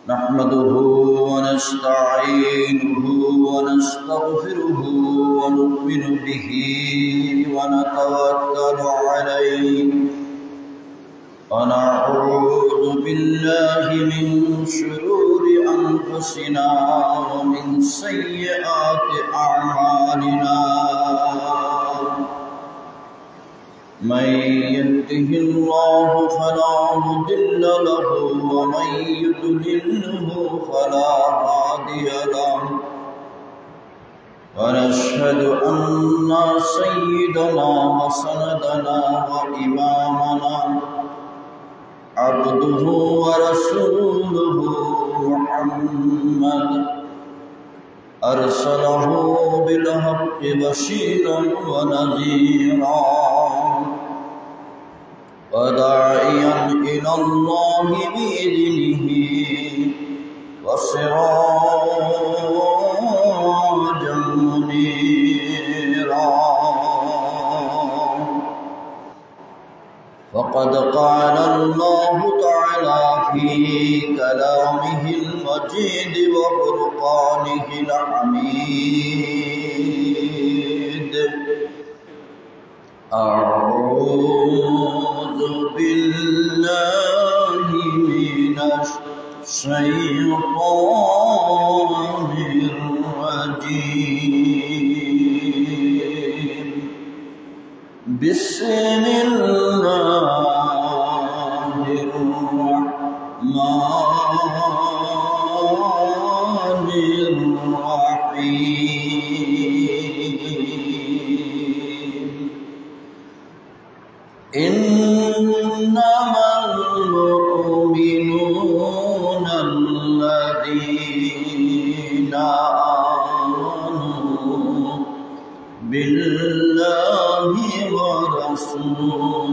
نحمده ونستعينه ونستغفره ونؤمن به ونتوكل عليه ونعوذ بالله من شرور أنفسنا ومن سيئات أعمالنا من يهده الله فلا مضل له ومن يضلله فلا هادي له ونشهد أن سيدنا وسندنا وإمامنا عبده ورسوله محمد أرسله بالحق بشيرا ونذيرا وداعيا إلى الله بإذنه وسراجا منيرا فقد قال الله تعالى في كلامه المجيد وفرقانه الحميد أعوذ بالله من الشيطان الرجيم بسم الله الرحمن الرحيم إنما المؤمنون الذين آمنوا بالله ورسوله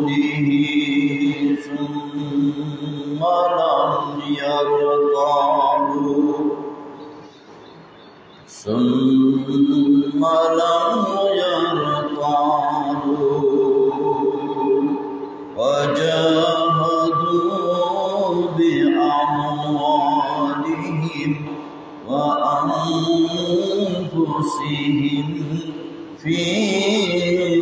ثم لم يرتابوا وجاهدوا بأموالهم وأنفسهم في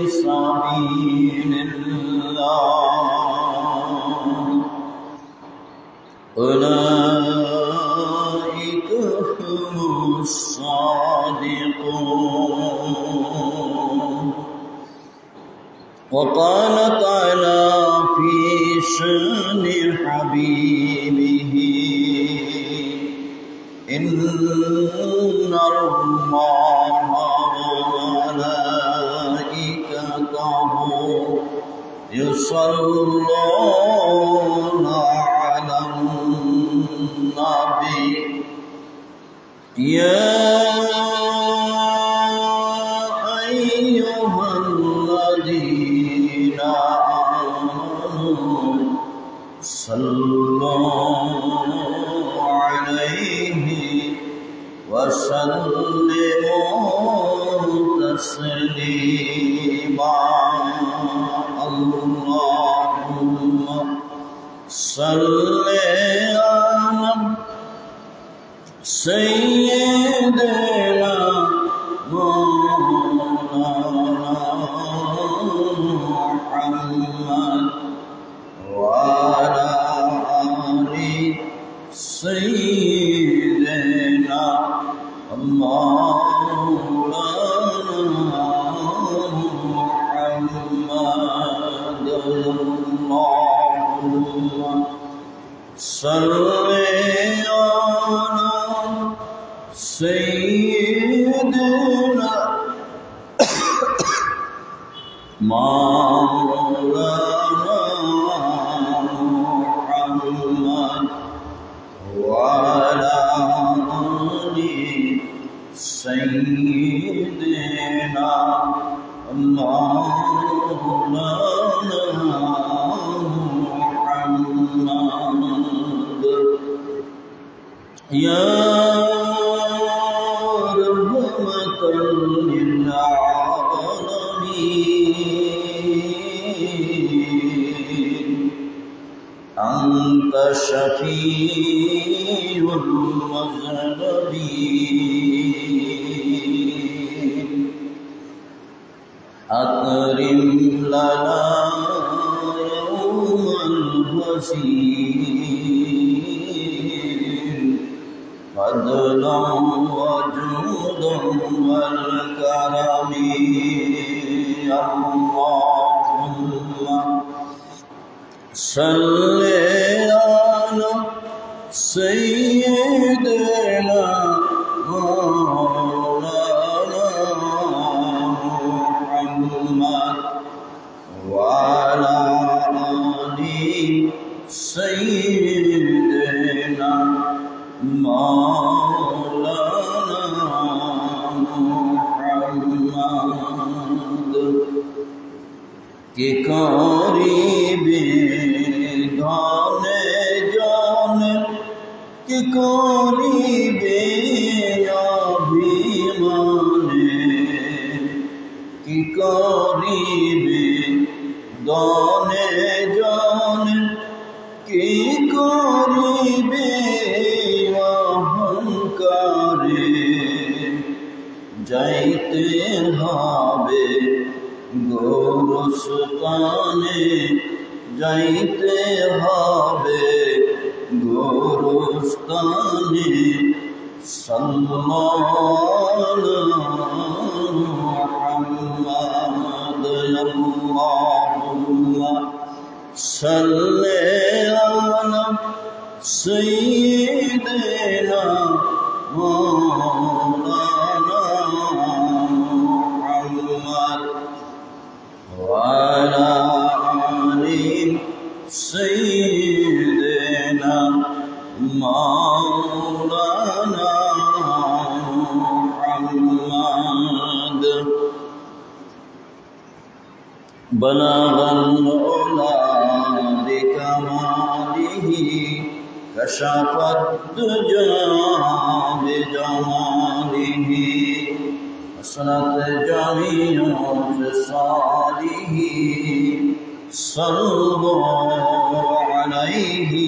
سبيل الله أولئك هم الصادقون وقال تعالى في شأن حبيبه إن الله وملائكته يصلون على النبي يا أيها الذين آمنوا صلوا عليه وسلموا تسليما اللهم صل على سيدنا محمد وعلى آل سيدنا مولانا محمد اللهم صل على سيدنا مولانا محمد وعلى آل سيدنا مولانا محمد يا رحمة للعالمين أنت शफीउल मुज़नबीन अकरिम लना यौमल हसीन फदलन व जुदन वल करमी अल्लाहुम्मा सल्ले अला सय्यिदना मौलाना मुहम्मद व अला आलि सय्यिदना मौलाना मुहम्मद के करीबे गाने जाने के करीबे अभिमाने के करीबे गाने जाने के करीबे अहंकारे जाइते हाबे गोरस्ताने जाइते हाबे गोरस्ताने सल्लल्लाहु मुहम्मद अल्लाहुम्मा सल्ले अला सय्यिदना मौलाना मुहम्मद व अला आलि सय्यिदना मौलाना मुहम्मद बलगल उला बिकमालिही कशफत दुजा बिजमालिही हसनत जमीउ फिसालिही सल्लल्लाहु अलैहि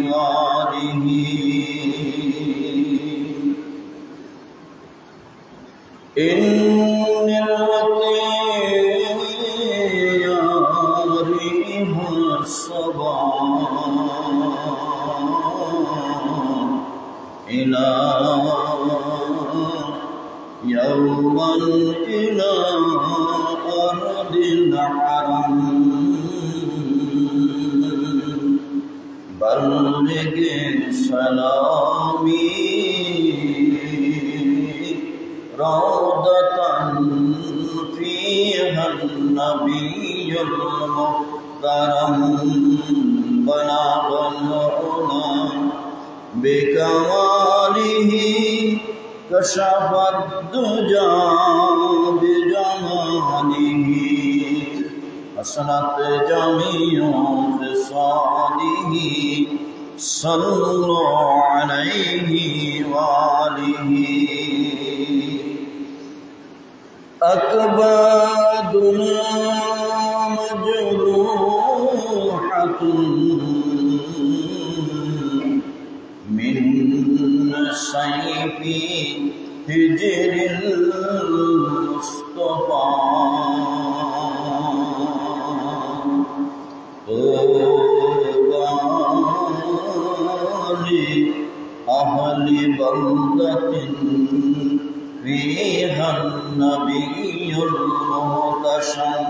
वालिही इन्निल सबा इला यौमन इला अर्दिल हरम बल्लिग सलामी रौदतन फीहा नबियुल मुहतरम बलगना बिकमालिही कशफत दुजा बिजमालिही हसनत जमीउ फिसालिही सल्लल्लाहु अलैहि वालिही अकबादुना मजरूहतुन मिन सैफी हिजरिल मुस्तफा अहली बल्दतिन फीहा नबियुल मुहतशम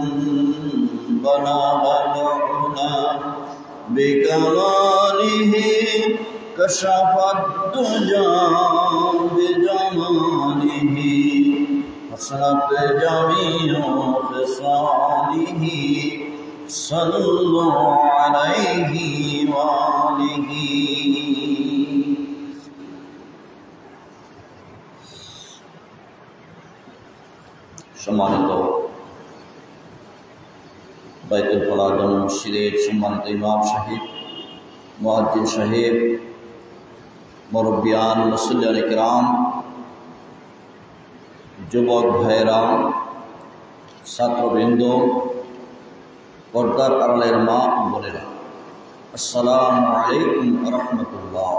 बलगना बिकमालिही कशफत दुजा बिजमालिही हसनत जमीउ फिसालिही सल्लल्लाहु अलैहि वालिही सम्मानित बैतुल फलादन मस्जिदेर सम्मानित इमाम साहिब मुअज्जिन साहेब मुरब्बियान मुसल्लियान किराम যুবক ভাইরা ছাত্রবৃন্দ পর্দার আড়ালের মা বোনেরা আসসালামু আলাইকুম ওয়া রাহমাতুল্লাহ।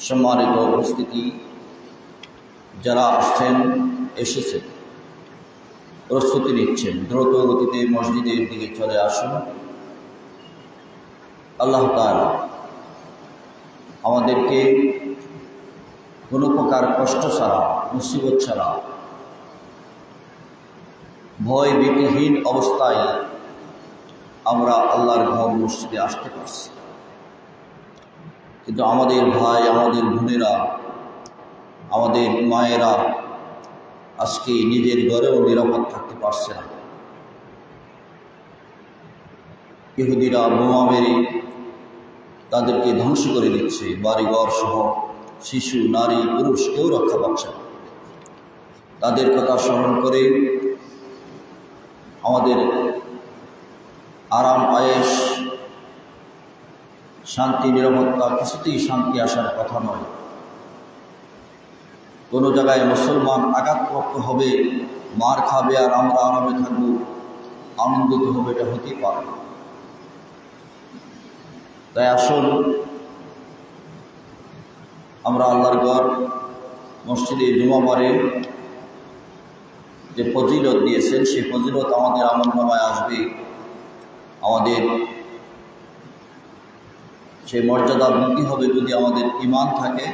সম্মানিত উপস্থিতি, যারা আসছেন এসেছেন, প্রস্তুতি নিচ্ছেন, দ্রুত গতিতে মসজিদের দিকে চলে আসুন। আল্লাহ তাআলা আমাদেরকে কোনো প্রকার কষ্ট ছাড়া, মুসিবত ছাড়া, ভয় ভীতিহীন অবস্থায় আমরা আল্লাহর ঘর মসজিদে আসতে পারছি। কিন্তু আমাদের ভাই, আমাদের বোনেরা, আমাদের মায়েরা আজকে নিজের ঘরেও নিরাপদ থাকতে পারছে না। ইহুদিরা বোমা মেরে তাদেরকে ধ্বংস করে দিচ্ছে, বাড়িঘর সহ শিশু, নারী, পুরুষ কেউ রক্ষা পাচ্ছে না। তাদের কথা স্মরণ করে আমাদের আরাম আয়েশ, শান্তি, নিরাপত্তা, কিছুতেই শান্তি আসার কথা নয়। কোনো জায়গায় মুসলমান আঘাতপ্রাপ্ত হবে, মার খাবে, আর আমরা আরামে থাকব, আনন্দিত হবে, এটা হতেই পারে না। তাই আসুন আমরা আল্লাহর ঘর মসজিদে জুমাবারে যে ফজিলত দিয়েছেন, সেই ফজিলত আমাদের আমলনামায় আসবে। আমাদের সেই মর্যাদা বৃদ্ধি হবে যদি আমাদের ঈমান থাকে।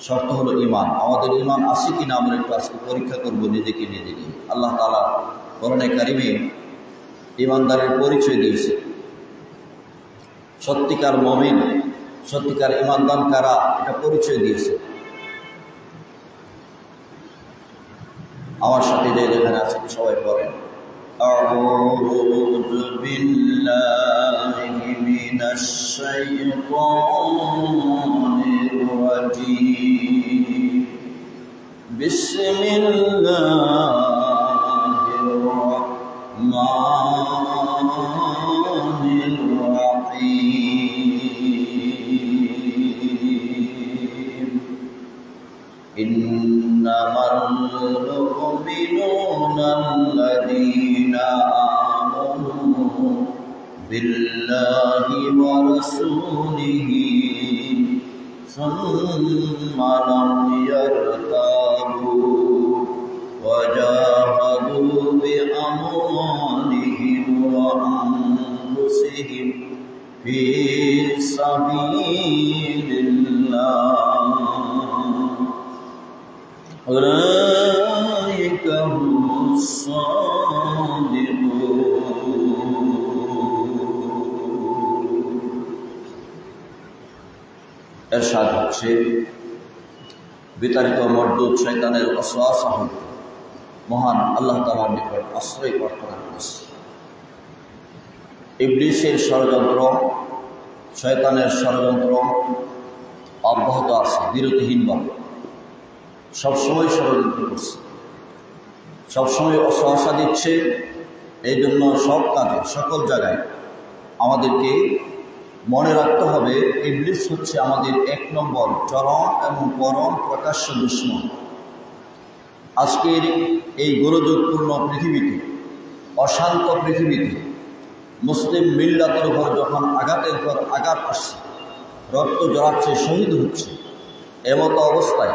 শর্ত হলো ঈমান। আমাদের ঈমান আছে কিনা আমরা একটু আজকে পরীক্ষা করব নিজেকে। আল্লাহ তাআলা কোরআনে কারিমে ঈমানদারের পরিচয় দিয়েছে। সত্যিকার মুমিন, সত্যিকার ঈমানদার কারা, এটা পরিচয় দিয়েছে। আমার সাথে যে যেখানে আছে সবাই পড়েন, আউযু বিল্লাহি মিনাশ শাইতানির রাজীম। বিসমিল্লাহির রাহমানির রাহিম। ইন্নামাল মুমিনুনা আল্লাযীনা আমানু বিল্লাহি ওয়া রাসূলিহি সুম্মা লাম ইয়ারতাবু ওয়া জাহাদু বিআমওয়ালিহিম ওয়া আনফুসিহিম ফি সাবিলিল্লাহ। উলাইকা হুমুস সাদিকুন। এরশাদ হচ্ছে, বিতাড়িত মরদুদ শয়তানের ওয়াসওয়াসা হতে মহান আল্লাহ তাআলার নিকট আশ্রয় প্রার্থনা করেছে। ইবলীসের ষড়যন্ত্র, শয়তানের ষড়যন্ত্র অব্যাহত আছে বিরতিহীনভাবে। সবসময় ষড়যন্ত্র করছে, সবসময় ওয়াসওয়াসা দিচ্ছে। এই জন্য সব কাজে, সকল জায়গায় আমাদেরকে মনে রাখতে হবে, ইবলীস হচ্ছে আমাদের এক নম্বর চরম এবং পরম প্রকাশ্য দুশমন। আজকের এই গোলযোগপূর্ণ পৃথিবীতে, অশান্ত পৃথিবীতে মুসলিম মিল্লাতের উপর যখন আঘাতের পর আঘাত আসছে, রক্ত জড়াচ্ছে, শহীদ হচ্ছে, এমতো অবস্থায়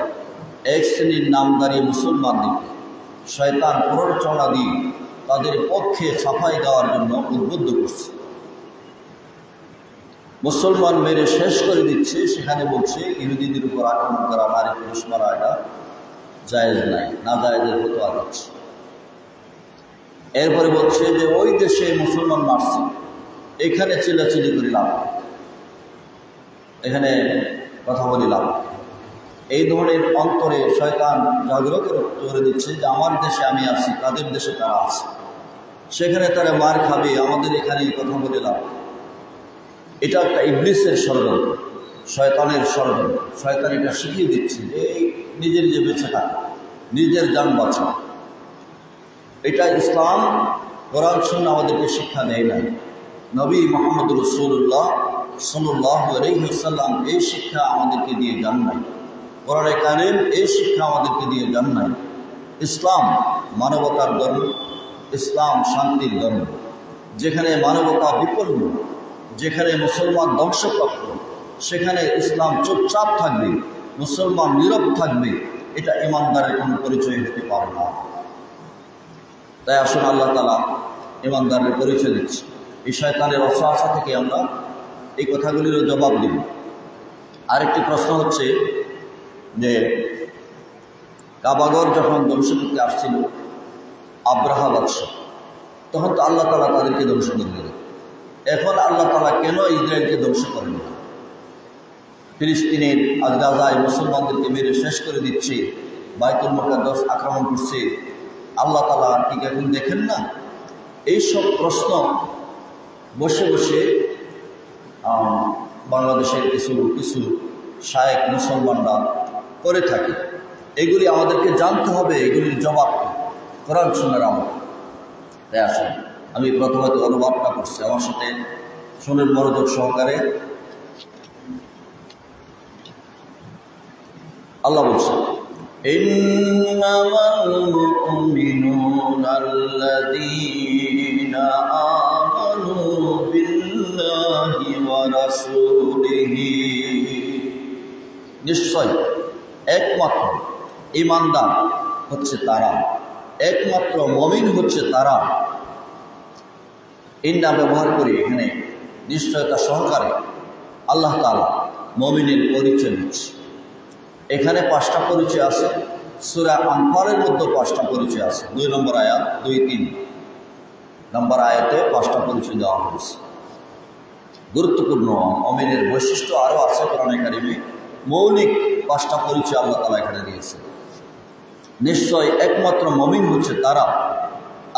এক শ্রেণীর নামধারী মুসলমানদেরকে শয়তান প্ররোচনা দিয়ে তাদের পক্ষে সাফাই দেওয়ার জন্য উদ্বুদ্ধ করছে। মুসলমান মেরে শেষ করে দিচ্ছে, সেখানে বলছে ইহুদিদের উপর আক্রমণ করা, নারী পুরুষ মারা, এটা জায়েজ নাই, না জায়েজের ফতোয়া দিচ্ছে। এরপরে বলছে যে ওই দেশে মুসলমান মারছে, এখানে চিল্লাচিল্লি করে লাভ, এখানে কথা বলি লাভ। এই ধরনের অন্তরে শয়তান জাগ্রত করে দিচ্ছে যে আমার দেশে আমি আছি, তাদের দেশে তারা আছে, সেখানে তারা মার খাবে, আমাদের এখানে কথা বলে লাভ। এটা একটা ইবলীসের ষড়যন্ত্র, শয়তানের ষড়যন্ত্র। শয়তান এটা শিখিয়ে দিচ্ছে যে নিজের যে বেঁচে থাকা, নিজের জান বাঁচা, এটা ইসলাম, কোরআন সুন্নাহ আমাদেরকে শিক্ষা দেয় নাই। নবী মুহাম্মদ রাসূলুল্লাহ সাল্লাল্লাহু আলাইহি ওয়াসাল্লাম এই শিক্ষা আমাদেরকে দিয়ে যান নাই। কোরআনে কারীম এই শিক্ষা আমাদেরকে দিয়ে যান নাই। ইসলাম মানবতার ধর্ম, ইসলাম শান্তির ধর্ম। যেখানে মানবতা বিপন্ন, যেখানে মুসলমান ধ্বংসপ্রাপ্ত, সেখানে ইসলাম চুপচাপ থাকবে, মুসলমান নীরব থাকবে, এটা ইমানদারের কোনো পরিচয় হতে পারে না। তাই আসুন আল্লাহ তাআলা ইমানদারের পরিচয় দিচ্ছে। এই শয়তানের অসহায়তা থেকে আমরা এই কথাগুলিরও জবাব দিব। আরেকটি প্রশ্ন হচ্ছে যে কাবাগর যখন ধ্বংস করতে আসছিল আব্রাহা বাদশাহ, তখন তো আল্লাহ তাআলা তাদেরকে ধ্বংস করে দিলেন। এখন আল্লাহ তাআলা কেন ইসরায়েলকে ধ্বংস করেন না? ফিলিস্তিনের আজ গাজায় মুসলমানদেরকে মেরে শেষ করে দিচ্ছে, বাইতুল মুকাদ্দাস আক্রমণ করছে, আল্লাহ তাআলা ঠিক এখন দেখেন না? এইসব প্রশ্ন বসে বসে বাংলাদেশের কিছু শায়েখ মুসলমানরা করে থাকে। এগুলি আমাদেরকে জানতে হবে, এগুলির জবাব কোরআন সুন্নাহর আমল। তাই আসুন আমি প্রথমত অনুবাদটা করছি, আমার সাথে শুনুন মনোযোগ সহকারে। আল্লাহ বলছেন, ইন্নামাল মুমিনুনা আল্লাযীনা আমানু বিল্লাহি ওয়া রাসূলিহি, নিশ্চয় একমাত্র ঈমানদার হচ্ছে তারা, একমাত্র মুমিন হচ্ছে তারা। ইন্না ব্যবহার করি এখানে নিশ্চয়তা সহকারে আল্লাহ তাআলা মুমিনের পরিচয় দিচ্ছে। এখানে 5টা পরিচয় আছে, সূরা আনফালের মধ্যে 5টা পরিচয় আছে। 2 নম্বর আয়াত, 2-3 নম্বর আয়াতে 5টা পরিচয় দেওয়া হয়েছে। গুরুত্বপূর্ণ মুমিনের বৈশিষ্ট্য আরও আছে কোরআনে কারিমে। মৌলিক 5টা পরিচয় আল্লাহ তাআলা এখানে দিয়েছে। নিশ্চয় একমাত্র মুমিন হচ্ছে তারা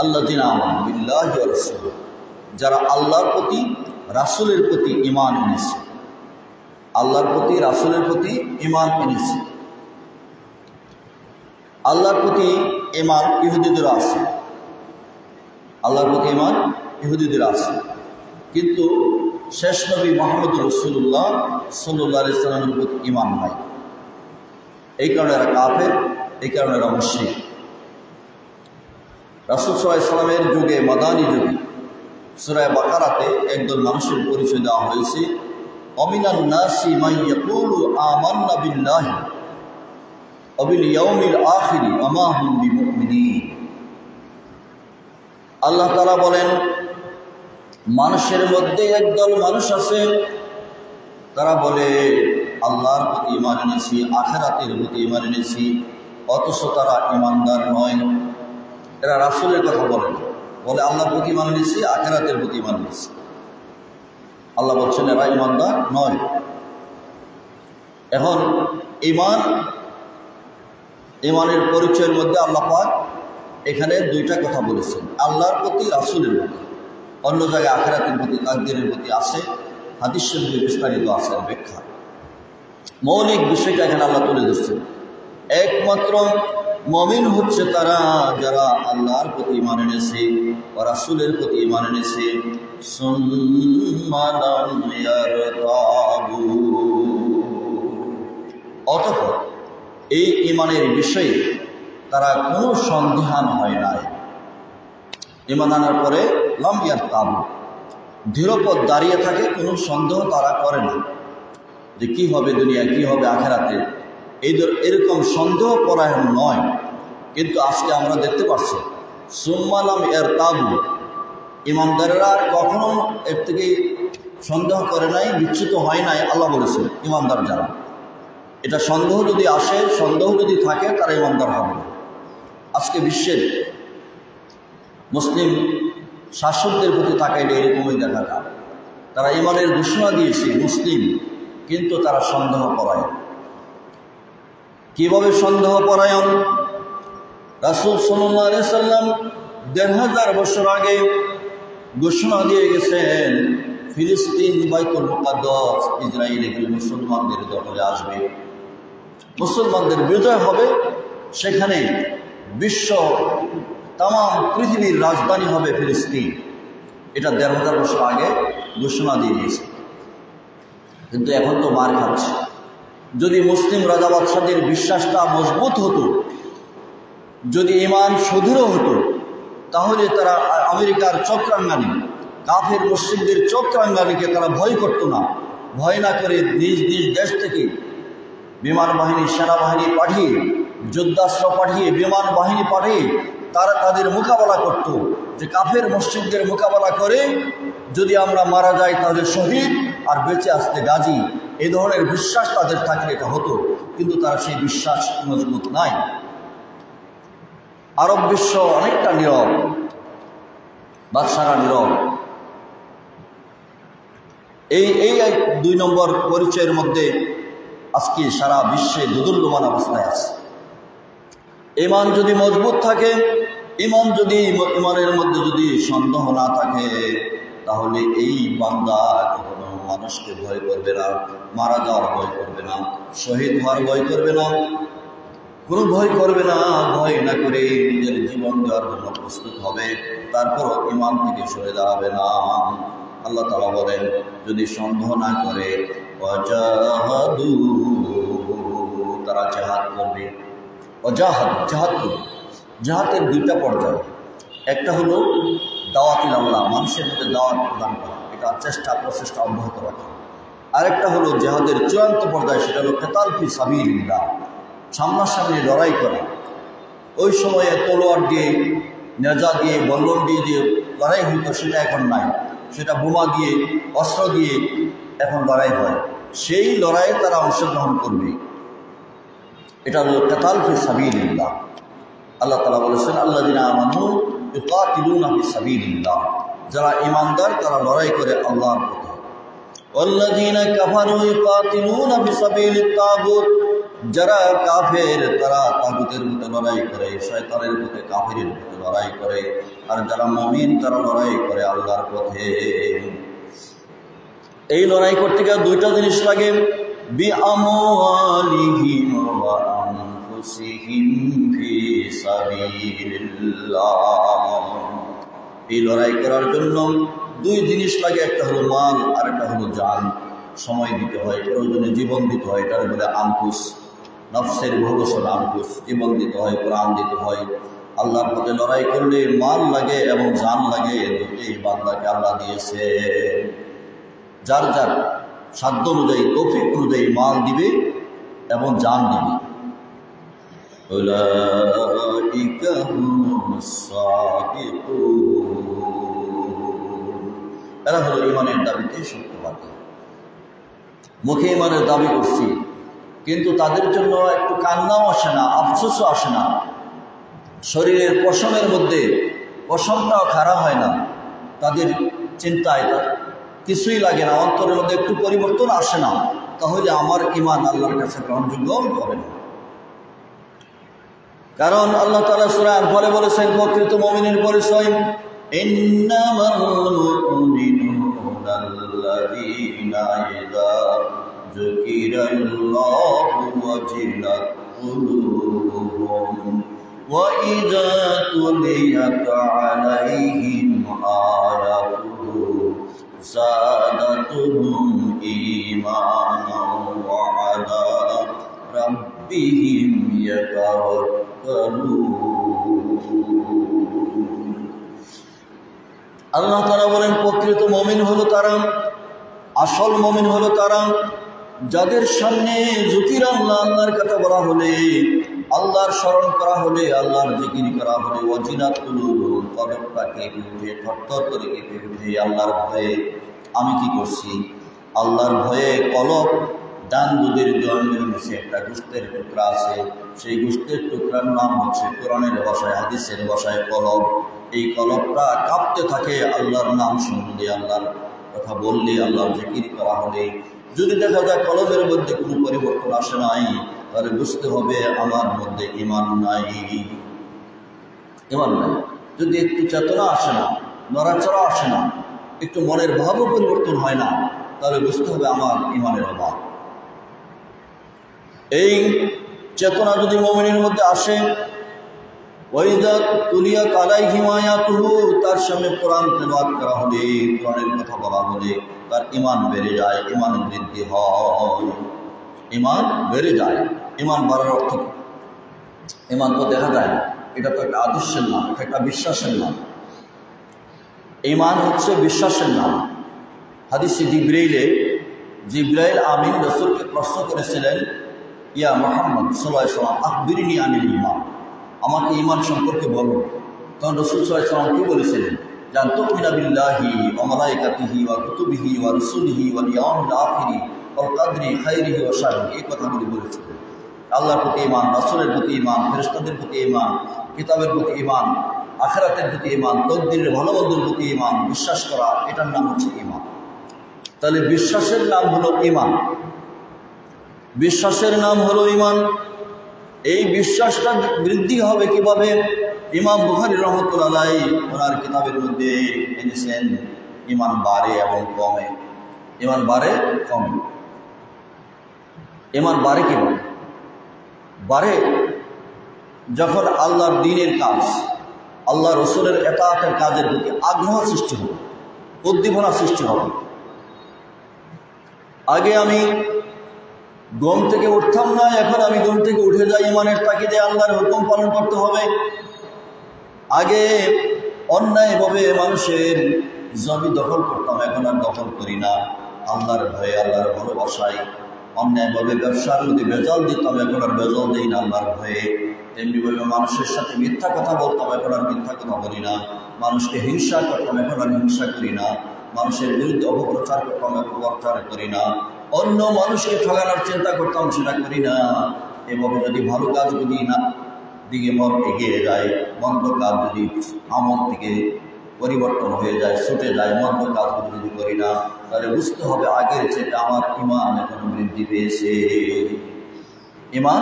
আল্লাযীনা আমানু বিল্লাহি ওয়া রাসূলিহি, যারা আল্লাহর প্রতি রাসূলের প্রতি ঈমান এনেছে। আল্লাহর প্রতি রাসূলের প্রতি ঈমান এনেছে। আল্লাহর প্রতি ঈমান ইহুদিদের আছে, আল্লাহর প্রতি ঈমান ইহুদিদের আছে, কিন্তু শেষ নবী মুহাম্মদুর রাসূলুল্লাহ সাল্লাল্লাহু আলাইহি ওয়াসাল্লামের প্রতি ঈমান নাই। এই কারণে এরা কাফের, এই কারণে এরা মুশরিক। রাসূল সাল্লাল্লাহু আলাইহি ওয়াসাল্লামের যুগে, মাদানী যুগে সূরা বাকারাতে একদল মানুষের পরিচয় দেওয়া হয়েছে, অমিনান নাসি মান ইয়াকুলু আমান্না বিল্লাহি ওয়া বিল ইয়াউমিল আখির ওয়া মা হুম বিমুমিনিন। আল্লাহ তাআলা বলেন, মানুষের মধ্যে একদল মানুষ আছে, তারা বলে আল্লাহর প্রতি ঈমান এনেছি, আখিরাতের প্রতি ঈমান এনেছি, অথচ তারা ঈমানদার নয়। এরা রাসূলের কথা বলে না, বলে আল্লাহর প্রতি ঈমান এনেছি, আখিরাতের প্রতি ঈমান এনেছি। আল্লাহ বলছেন এরা ঈমানদার নয়। এখন ঈমানের পরিচয়ের মধ্যে আল্লাহ পাক এখানে 2টা কথা বলেছেন, আল্লাহর প্রতি, রাসূলের প্রতি। অন্য জায়গায় আখিরাতের প্রতি, তাকদীরের প্রতি আছে, হাদিস শরীফে বিস্তারিত আছে ব্যাখ্যা। মৌলিক বিষয়টা এখানে আল্লাহ তুলে ধরছেন। একমাত্র মুমিন হচ্ছে তারা যারা আল্লাহর প্রতি ঈমান এনেছে ও রাসূলের প্রতি ঈমান এনেছে, সুম্মা লাম ইয়ারতাবু, অতঃপর এই ঈমানের বিষয়ে তারা কোনো সন্দেহান হয় নাই। ঈমান আনার পরে লাম ইয়ারতাবু, দৃঢ়পদ দাঁড়িয়ে থাকে, কোনো সন্দেহ তারা করে না যে কি হবে দুনিয়া, কি হবে আখিরাতে, এরকম সন্দেহ পরায়ণ নয়। কিন্তু আজকে আমরা দেখতে পাচ্ছি সুম্মা লাম ইয়ারতাবু, ঈমানদারেরা আর কখনো এর থেকে সন্দেহ করে নাই, বিচ্যুত হয় নাই। আল্লাহ বলেছেন ঈমানদার যারা, এটা সন্দেহ যদি আসে, সন্দেহ যদি থাকে, তারা ঈমানদার হবে না। আজকে বিশ্বের মুসলিম শাসকদের প্রতি তাকাইলে এরকমই দেখা যায়, তারা ঈমানের ঘোষণা দিয়েছে মুসলিম, কিন্তু তারা সন্দেহ পরায়ণ। কিভাবে সন্দেহ পরায়ণ? রাসূল সাল্লাল্লাহু আলাইহি ওয়াসাল্লাম ১৫০০ বছর আগে ঘোষণা দিয়ে গেছেন, ফিলিস্তিন, বাইতুল মুকাদ্দাস, ইসরায়েল এগুলো মুসলমানদের দখলে আসবে, মুসলমানদের বিজয় হবে, সেখানে বিশ্ব তাম পৃথিবীর রাজধানী হবে ফিলিস্তিন। এটা ১৫০০ বছর আগে ঘোষণা দিয়ে দিয়েছে। কিন্তু এখন তো মার খাচ্ছে। যদি মুসলিম রাজা বাদশাদের বিশ্বাসটা মজবুত হতো, যদি ঈমান সুদৃঢ় হতো, তাহলে তারা আমেরিকার চক্রাঙ্গানি কাফের মুশরিকদের চোখ রাঙানিকে তারা ভয় করতো না। ভয় না করে নিজ নিজ দেশ থেকে বিমান বাহিনী, সেনাবাহিনী পাঠিয়ে, যুদ্ধাস্ত্র পাঠিয়ে, বিমান বাহিনী পাঠিয়ে তারা তাদের মোকাবেলা করত, যে কাফের মুশরিকদের মোকাবেলা করে যদি আমরা মারা যাই তাহলে শহীদ, আর বেঁচে আসতে গাজী। এই ধরনের বিশ্বাস তাদের থাকলে এটা হতো, কিন্তু তারা সেই বিশ্বাস মজবুত নাই। আরব বিশ্ব অনেকটা নীরব, বাদশারা নীরব। এই 2 নম্বর পরিচয়ের মধ্যে আজকে সারা বিশ্বে দোদুল্যমান অবস্থায় আছে। ঈমান যদি মজবুত থাকে, ঈমানের মধ্যে যদি সন্দেহ না থাকে, তাহলে এই বান্দা কখনো মানুষকে ভয় করবে না, মারা যাওয়ার ভয় করবে না, শহীদ হওয়ার ভয় করবে না, কোনো ভয় করবে না। ভয় না করে নিজের জীবন দেওয়ার জন্য প্রস্তুত হবে, তারপর ঈমান থেকে সরে দাঁড়াবে না। আল্লাহ তাআলা বলেন, যদি সন্দেহ না করে ওয়াজাহাদু, তারা জিহাদ করবে। জিহাদ করবে। জিহাদের 2টা পর্যায়। একটা হলো দাওয়াতুল আল্লাহ, মানুষের মধ্যে দাওয়াত প্রদান করা, এটা প্রচেষ্টা অব্যাহত রাখা। আরেকটা হলো জিহাদের চূড়ান্ত পর্যায়, সেটা হলো কিতাল ফি সাবিলিল্লাহ, সামনাসামনি লড়াই করা। ওই সময়ে তলোয়ার দিয়ে, নেজা দিয়ে, বল্লম দিয়ে যে লড়াই হইতো সেটা এখন নাই, সেটা বোমা দিয়ে, অস্ত্র দিয়ে এখন লড়াই হয়। সেই লড়াইয়ে তারা অংশগ্রহণ করবে, এটা হলো কিতাল ফি সাবিলিল্লাহ। আল্লাহ তাআলা বলেছেন, আল্লাযিনা আমানু ইউকাতিলুনা ফি সাবিলিল্লাহ, যারা ঈমানদার তারা লড়াই করে আল্লাহর পথে। ওয়াল্লাযিনা কাফারু ইউকাতিলুনা ফি সাবিলিত তাগুত, যারা কাফের তারা তাগুতের মধ্যে লড়াই করে, শয়তানের পথে, কাফেরের পথে লড়াই করে। আর যারা মুমিন তারা লড়াই করে আল্লাহর পথে। এই লড়াই করতে গিয়ে 2টা জিনিস লাগে, বিআমওয়ালিহিম ওয়া আনফুসিহিম ফি সাবিলিল্লাহ। এই লড়াই করার জন্য 2 জিনিস লাগে, একটা হলো মাল আর একটা হলো জান। সময় দিতে হয়, প্রয়োজনে জীবন দিতে হয়, এটার বলে আনফুস, নফসের ভবিষ্যৎ আনফুস, জীবন দিতে হয়, প্রাণ দিতে হয়। আল্লাহর পথে লড়াই করলে মাল লাগে এবং জান লাগে, দুটোই বান্দাকে আল্লাহ দিয়েছে। যার যার সাধ্য অনুযায়ী, তৌফিক অনুযায়ী মাল দিবে এবং জান দিবে। উলাইকা হুমুস সাদিকুন, এরা হলো ঈমানের দাবিতে সত্যবাদী। মুখে ঈমানের দাবি করছি, কিন্তু তাদের জন্য একটু কান্নাও আসে না, আফসোসও আসে না। শরীরের পশমের মধ্যে পশমটাও খারাপ হয় না, তাদের চিন্তায় কিছুই লাগে না, অন্তরের মধ্যে একটু পরিবর্তন আসে না। তাহলে আমার ঈমান আল্লাহর কাছে গ্রহণযোগ্য হবে না। কারণ আল্লাহ তাআলা সূরা আনফালে বলেছেন, প্রকৃত মুমিনের পরিচয়, ইন্নামাল মুমিনুনা আল্লাযীনা ইযা যুকিরাল্লাহু ওয়াজিলাত কুলুবুহুম ওয়া ইযা তুলিয়াত আলাইহিম আয়াতুহু যাদাতুহুম ঈমানাও ওয়া আলা রাব্বিহিম ইয়াতাওয়াক্কালুন। আল্লাহ তাআলা বলেন, প্রকৃত মুমিন হলো তারা, আসল মুমিন হলো তারা, যাদের সামনে যুকিরাল্লাহ, আল্লাহর কথা বলা হলে, আল্লাহর স্মরণ করা হলে, আল্লাহর জিকির করা হলে, ওয়াজিলাত কুলুবুহুম, কলবটা কেঁপে উঠে, থরথর করে কেঁপে উঠে আল্লাহর ভয়ে। আমি কি করছি? আল্লাহর ভয়ে কলব, ডান দুধের জয়ের নিচে একটা গোশতের টুকরা আছে, সেই গোশতের টুকরার নাম হচ্ছে কোরআনের ভাষায়, হাদিসের ভাষায় কলব। এই কলবটা কাঁপতে থাকে আল্লাহর নাম শুনলে, আল্লাহর কথা বললে, আল্লাহর জিকির করা হলে। যদি দেখা যায় কলবের মধ্যে কোনো পরিবর্তন আসে নাই, তাহলে বুঝতে হবে আমার মধ্যে ঈমান নাই। ঈমান নাই। যদি একটু চেতনা আসে না, নড়াচড়া আসে না, একটু মনের ভাবও পরিবর্তন হয় না, তাহলে বুঝতে হবে আমার ঈমানের অভাব। এই চেতনা যদি মুমিনের মধ্যে আসে, ওয়াইদা তুলিয়াত আলাইহিম আয়াতুহু, তার সামনে কোরআন তেলাওয়াত করা হলে, কোরআনের কথা বলা হলে তার ঈমান বেড়ে যায়, ঈমান বৃদ্ধি হয়, ঈমান বেড়ে যায়। ঈমান বাড়ার অর্থ কি? ঈমান তো দেখা যায় না, এটা তো একটা আদর্শের নাম, এটা একটা বিশ্বাসের নাম। ঈমান হচ্ছে বিশ্বাসের নাম। হাদিসে জিবরাইল আমিন রাসূলকে প্রশ্ন করেছিলেন, ইয়া মুহাম্মদ সাল্লাল্লাহু আলাইহি ওয়াসাল্লাম আখবিরনি আনিল ঈমান, আমাকে ঈমান সম্পর্কে বলো। তখন রাসূল সাল্লাল্লাহু আলাইহি ওয়াসাল্লাম কি বলেছিলেন, জান তুমিনা বিল্লাহি ওয়া মালাইকাতিহি ওয়া কুতুবিহি ওয়া রুসুলিহি ওয়াল ইয়াউমিল আখিরি ওয়াল কদরি খাইরিহি ওয়া শাররিহি, এই কথাগুলি বলেছিলেন। আল্লাহর প্রতি ঈমান, রাসূলের প্রতি ঈমান, ফেরেশতাদের প্রতি ঈমান, কিতাবের প্রতি ঈমান, আখিরাতের প্রতি ঈমান, তকদীরের ভালো মন্দের প্রতি ঈমান বিশ্বাস করা, এটার নাম হচ্ছে ঈমান। তাহলে বিশ্বাসের নাম হলো ঈমান, বিশ্বাসের নাম হলো ঈমান। এই বিশ্বাসটা বৃদ্ধি হবে কিভাবে? ইমাম বুখারী রাহমাতুল্লাহ আলাইহি ওনার কিতাবের মধ্যে এনেছেন ঈমান বাড়ে এবং কমে। ঈমান বাড়ে কমে। ঈমান বাড়ে কিভাবে? বাড়ে যখন আল্লাহর দ্বীনের কাজ, আল্লাহ রসুলের ইতাআতের কাজের প্রতি আগ্রহ সৃষ্টি হবে, উদ্দীপনা সৃষ্টি হবে। আগে আমি ঘুম থেকে উঠতাম না, এখন আমি ঘুম থেকে উঠে যাই ঈমানের তাগিদে, আল্লাহর হুকুম পালন করতে হবে। আগে অন্যায়ভাবে মানুষের জমি দখল করতাম, এখন আর দখল করি না, আল্লাহর ভয়ে, আল্লাহর ভালোবাসায়। অন্যায়ভাবে ব্যবসার মধ্যে বেজাল দিতাম, এখন আর বেজাল দিই না আল্লাহর ভয়ে। তেমনিভাবে মানুষের সাথে মিথ্যা কথা বলতাম, এখন আর মিথ্যা কথা বলি না। মানুষকে হিংসা করতাম, এখন আর হিংসা করি না। মানুষের বিরুদ্ধে অপপ্রচার করতাম, অপপ্রচার করি না। অন্য মানুষকে ঠকানোর চিন্তা করতাম, সেটা করি না। এভাবে যদি ভালো কাজগুলি না দিকে মন এগিয়ে যায়, মন্দ কাজ যদি আমল থেকে পরিবর্তন হয়ে যায়, ছুটে যায়, মন্দ কাজগুলি যদি করি না, তাহলে বুঝতে হবে আগের চেয়ে আমার ঈমান এখন বৃদ্ধি পেয়েছে। ঈমান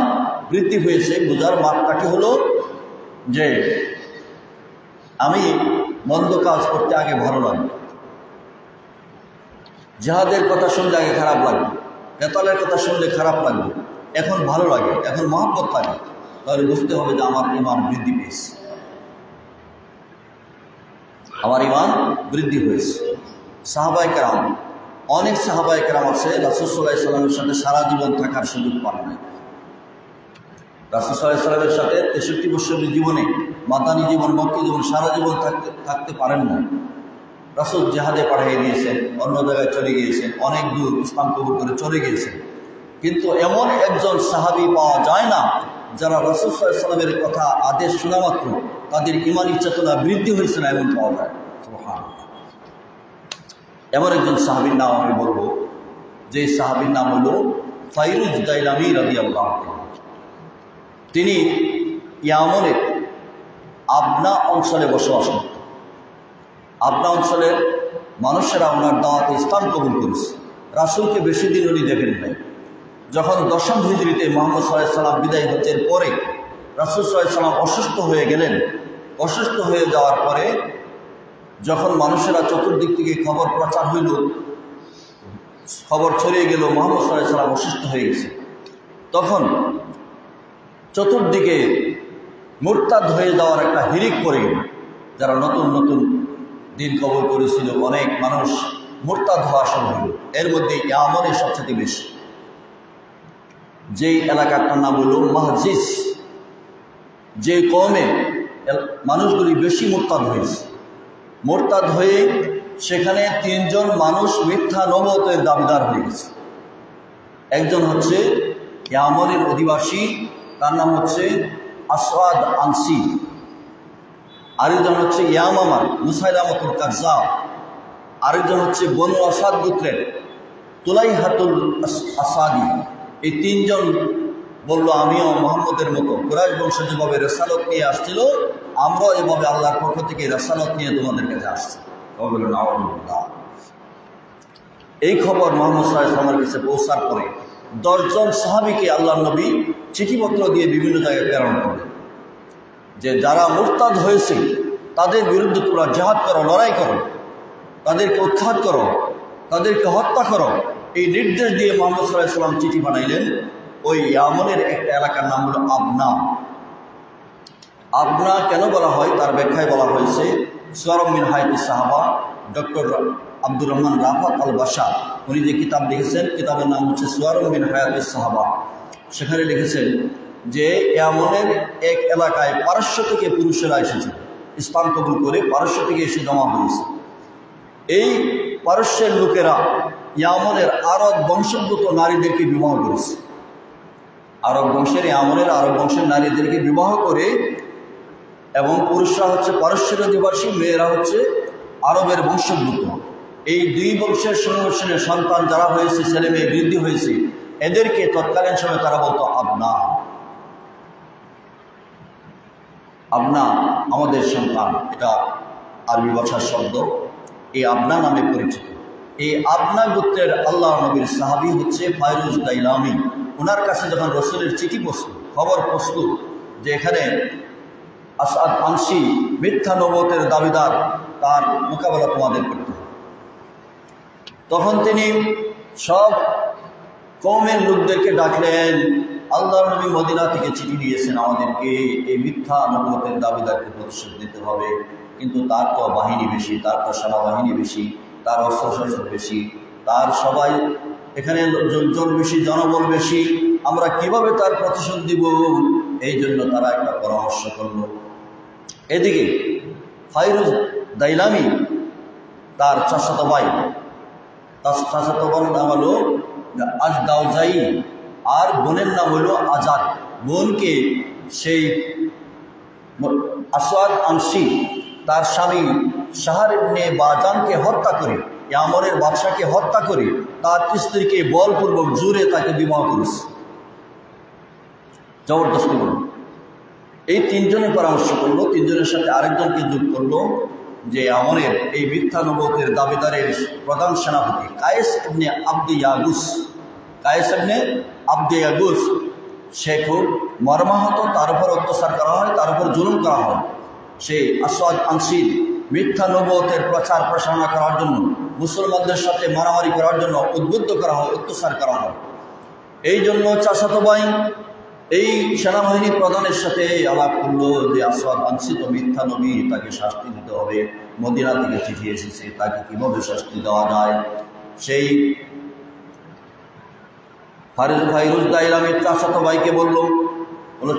বৃদ্ধি হয়েছে বোঝার মাপকাঠি হলো যে আমি মন্দ কাজ করতে আগে ভালো লাগবে, জিহাদের কথা শুনলে আগে খারাপ লাগবে, কেতালের কথা শুনলে খারাপ লাগবে, এখন ভালো লাগে, এখন মহব্বত লাগে। তাহলে বুঝতে হবে যে আমার ঈমান বৃদ্ধি পেয়েছে, আমার ঈমান বৃদ্ধি হয়েছে। সাহাবায়ে কেরাম, অনেক সাহাবায়ে কেরাম আছে রাসূল সাল্লাল্লাহু আলাইহি ওয়াসাল্লামের সাথে সারা জীবন থাকার সুযোগ পান নাই। রাসূল সাল্লাল্লাহু আলাইহি ওয়াসাল্লামের সাথে 63 বছরের জীবনে, মাদানী জীবন, মক্কি জীবন, সারা জীবন থাকতে পারেন না। রাসূল জিহাদে পাঠিয়ে দিয়েছেন, অন্য জায়গায় চলে গিয়েছেন, অনেক দূর ইসলাম কবুল করে চলে গিয়েছেন। কিন্তু এমন একজন সাহাবী পাওয়া যায় না যারা রাসূল সাল্লাল্লাহু আলাইহি ওয়াসাল্লামের কথা আদেশ শোনা মাত্র তাদের ঈমানী চেতনা বৃদ্ধি হয়েছে না, এমন পাওয়া যায়। সুবহানাল্লাহ। এমন একজন সাহাবীর নাম আমি বলবো, যে সাহাবীর নাম হলো ফাইরুজ দাইলামী রাদিয়াল্লাহু আনহু। তিনি ইয়ামনের আবনা অঞ্চলে বসবাস করতেন। আবনা অঞ্চলের মানুষেরা ওনার দাওয়াতে ইসলাম কবুল করেছে। রাসূলকে বেশি দিন উনি দেখেন নাই। যখন 10ম হিজরিতে মুহাম্মদ সাল্লাল্লাহু আলাইহি ওয়াসাল্লাম বিদায় হজ্জের পরে রাসূল সাল্লাল্লাহু আলাইহি ওয়াসাল্লাম অসুস্থ হয়ে গেলেন। অসুস্থ হয়ে যাওয়ার পরে যখন মানুষেরা চতুর্দিক থেকে খবর প্রচার হইল, খবর ছড়িয়ে গেল মুহাম্মদ সাল্লাল্লাহু আলাইহি ওয়াসাল্লাম অসুস্থ হয়ে গেছে, তখন চতুর্দিকে মুরতাদ হয়ে যাওয়ার একটা হিড়িক পড়ে গেল। যারা নতুন নতুন দিন কবর করেছিল, অনেক মানুষ মুরতাদ হওয়া শুরু হল। এর মধ্যে ইয়ামনের সবচেয়ে বেশি। যেই এলাকাটার নাম হলো মাহজিজ, যে কওমে মানুষগুলি বেশি মুরতাদ হয়েছে, মুরতাদ হয়ে সেখানে 3 জন মানুষ মিথ্যা নবুয়তের দাবিদার হয়ে গেছে। একজন হচ্ছে ইয়ামনের অধিবাসী, তার নাম হচ্ছে আসওয়াদ আনসি। আরেকজন হচ্ছে ইয়ামামা মুসাইলামাতুল কাজ্জাব। আরেকজন হচ্ছে বনু আসাদ গোত্রের তুলাইহাতুল আসাদি। এই 3 জন বলল, আমিও মুহাম্মদের মতো কুরাইশ বংশ যেভাবে রিসালত নিয়ে আসছিল, আমরাও এভাবে আল্লাহর পক্ষ থেকে রিসালত নিয়ে তোমাদের কাছে আসছি। এই খবর মুহাম্মদ সাল্লাল্লাহু আলাইহি ওয়াসাল্লামের কাছে পৌঁছার পরে 10 জন সাহাবীকে আল্লাহর নবী চিঠিপত্র দিয়ে বিভিন্ন জায়গায় প্রেরণ করলেন যে যারা মুরতাদ হয়েছে তাদের বিরুদ্ধে তোমরা জিহাদ করো, লড়াই করো, তাদেরকে উৎখাত করো, তাদেরকে হত্যা করো। এই নির্দেশ দিয়ে মুহাম্মদ সাল্লাল্লাহু আলাইহি ওয়াসাল্লাম চিঠি বানাইলেন। ওই ইয়ামনের একটা এলাকার নাম হলো আবনা। আবনা কেন বলা হয় তার ব্যাখ্যায় বলা হয়েছে, সুয়ারম মিন হায়াতিস সাহাবা ডক্টর আব্দুর রহমান রাফাত আল বাশা উনি যে কিতাব লিখেছেন, কিতাবের নাম হচ্ছে সুয়ারম মিন হায়াতিস সাহাবা। সেখানে লিখেছেন যে ইয়ামনের এক এলাকায় পারস্য থেকে পুরুষেরা এসেছে, ইসলাম কবুল করে পারস্য থেকে এসে জমা হয়েছে। এই পারস্যের লোকেরা ইয়ামনের আরব বংশোদ্ভূত নারীদেরকে বিবাহ করেছে। আরব বংশের নারীদেরকে বিবাহ করে, এবং পুরুষরা হচ্ছে পারস্যের অধিবাসী, মেয়েরা হচ্ছে আরবের বংশোদ্ভূত। এই দুই বংশের সংমিশ্রণে সন্তান যারা হয়েছে, ছেলে মেয়ে বৃদ্ধি হয়েছে, এদেরকে তৎকালীন সময় তারা বলতো আবনা। আবনা আমাদের সন্তান, এটা আরবি ভাষার শব্দ। এই আবনা নামে পরিচিত। এই আবনা গোত্রের আল্লাহ নবীর সাহাবী হচ্ছে ফায়রুজ দাইলামি। ওনার কাছে যখন রসুলের চিঠি খবর প্রস্তুত যে এখানে আসাদ আনসি মিথ্যা নবুয়তের দাবিদার, তার মোকাবেলা তোমাদের করতে হবে, তখন তিনি সব কওমের লোকদেরকে ডাকলেন। আল্লাহ নবী মদিনা থেকে চিঠি দিয়েছেন আমাদেরকে, এই মিথ্যা নবুয়তের দাবিদারকে প্রতিশোধ দিতে হবে, কিন্তু তার তো বাহিনী বেশি, তার তো সেনাবাহিনী বেশি, তার অস্ত্রশস্ত্র বেশি, তার সবাই এখানে লোকজন বেশি, জনবল বেশি, আমরা কিভাবে তার প্রতিশোধ দিব? এই জন্য তারা একটা পরামর্শ করল। এদিকে ফায়রুজ দাইলামি তার চাচাতো ভাই, তার চাচাতো বোনের নাম হলো আজদাউজাই, আর বোনের নাম হলো আজাদ। বোনকে সেই আসওয়াদ আনসি তার স্বামী শাহর ইবনে বাজানকে হত্যা করে, ইয়ামনের বাদশাকে হত্যা করে তার স্ত্রীকে বলপূর্বক জোরে তাকে বিবাহ করেছে, জবরদস্তি করল। এই তিনজনে পরামর্শ করলো, তিনজনের সাথে আরেকজনকে যোগ করলো যে আমরের এই মিথ্যা নবুয়তের দাবিদারের প্রধান সেনাপতি কায়েস ইবনে আব্দে ইয়াগুস, সে খুব মর্মাহত, তার উপর অত্যাচার করা হয়, তার উপর জুলুম করা হয়। সে আসওয়াদ আনসির মিথ্যা নবুয়তের প্রচার প্রসারণা করার জন্য, মুসলমানদের সাথে মারামারি করার জন্য উদ্বুদ্ধ করা হয়, অত্যাচার করা হয়। এই জন্য চাচাতো ভাই এই সেনাবাহিনী প্রধানের সাথে আলাপ করলো যে আসওয়াদ আনসি তো মিথ্যা নবী, তাকে শাস্তি দিতে হবে, মদিনা থেকে চিঠি এসেছে, তাকে কিভাবে শাস্তি দেওয়া যায়। সেই ফায়রুজ দাইলামির চাচাতো ভাইকে বললো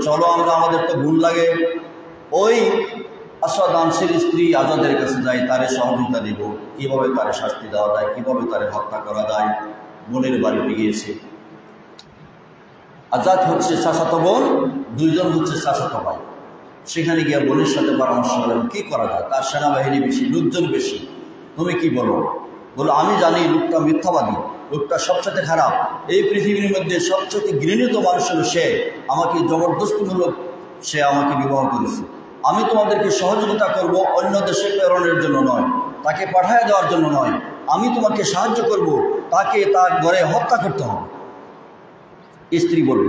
চলো আমরা, আমাদের তো ভুল লাগে, ওই আসওয়াদ আনসির স্ত্রী আজাদের কাছে যাই, তারে সহযোগিতা দিব, কিভাবে তারে শাস্তি দেওয়া যায়, কিভাবে তারে হত্যা করা যায়। বোনের বাড়িতে গিয়েছে। আজাদ হচ্ছে চাচাতো বোন, দুইজন হচ্ছে চাচাতো ভাই। সেখানে গিয়ে বোনের সাথে পরামর্শ করলেন কী করা যায়, তার সেনাবাহিনী বেশি, লোকজন বেশি, তুমি কি বলো? বলো আমি জানি লোকটা মিথ্যাবাদী, লোকটা সবচেয়ে খারাপ, এই পৃথিবীর মধ্যে সবচেয়ে ঘৃণিত মানুষ হলো সে, আমাকে জবরদস্তিমূলক সে আমাকে বিবাহ করেছে। আমি তোমাদেরকে সহযোগিতা করব অন্য দেশে প্রেরণের জন্য নয়, তাকে পাঠায় দেওয়ার জন্য নয়, আমি তোমাকে সাহায্য করব, তাকে তার ঘরে হত্যা করতে হবে। স্ত্রী বলল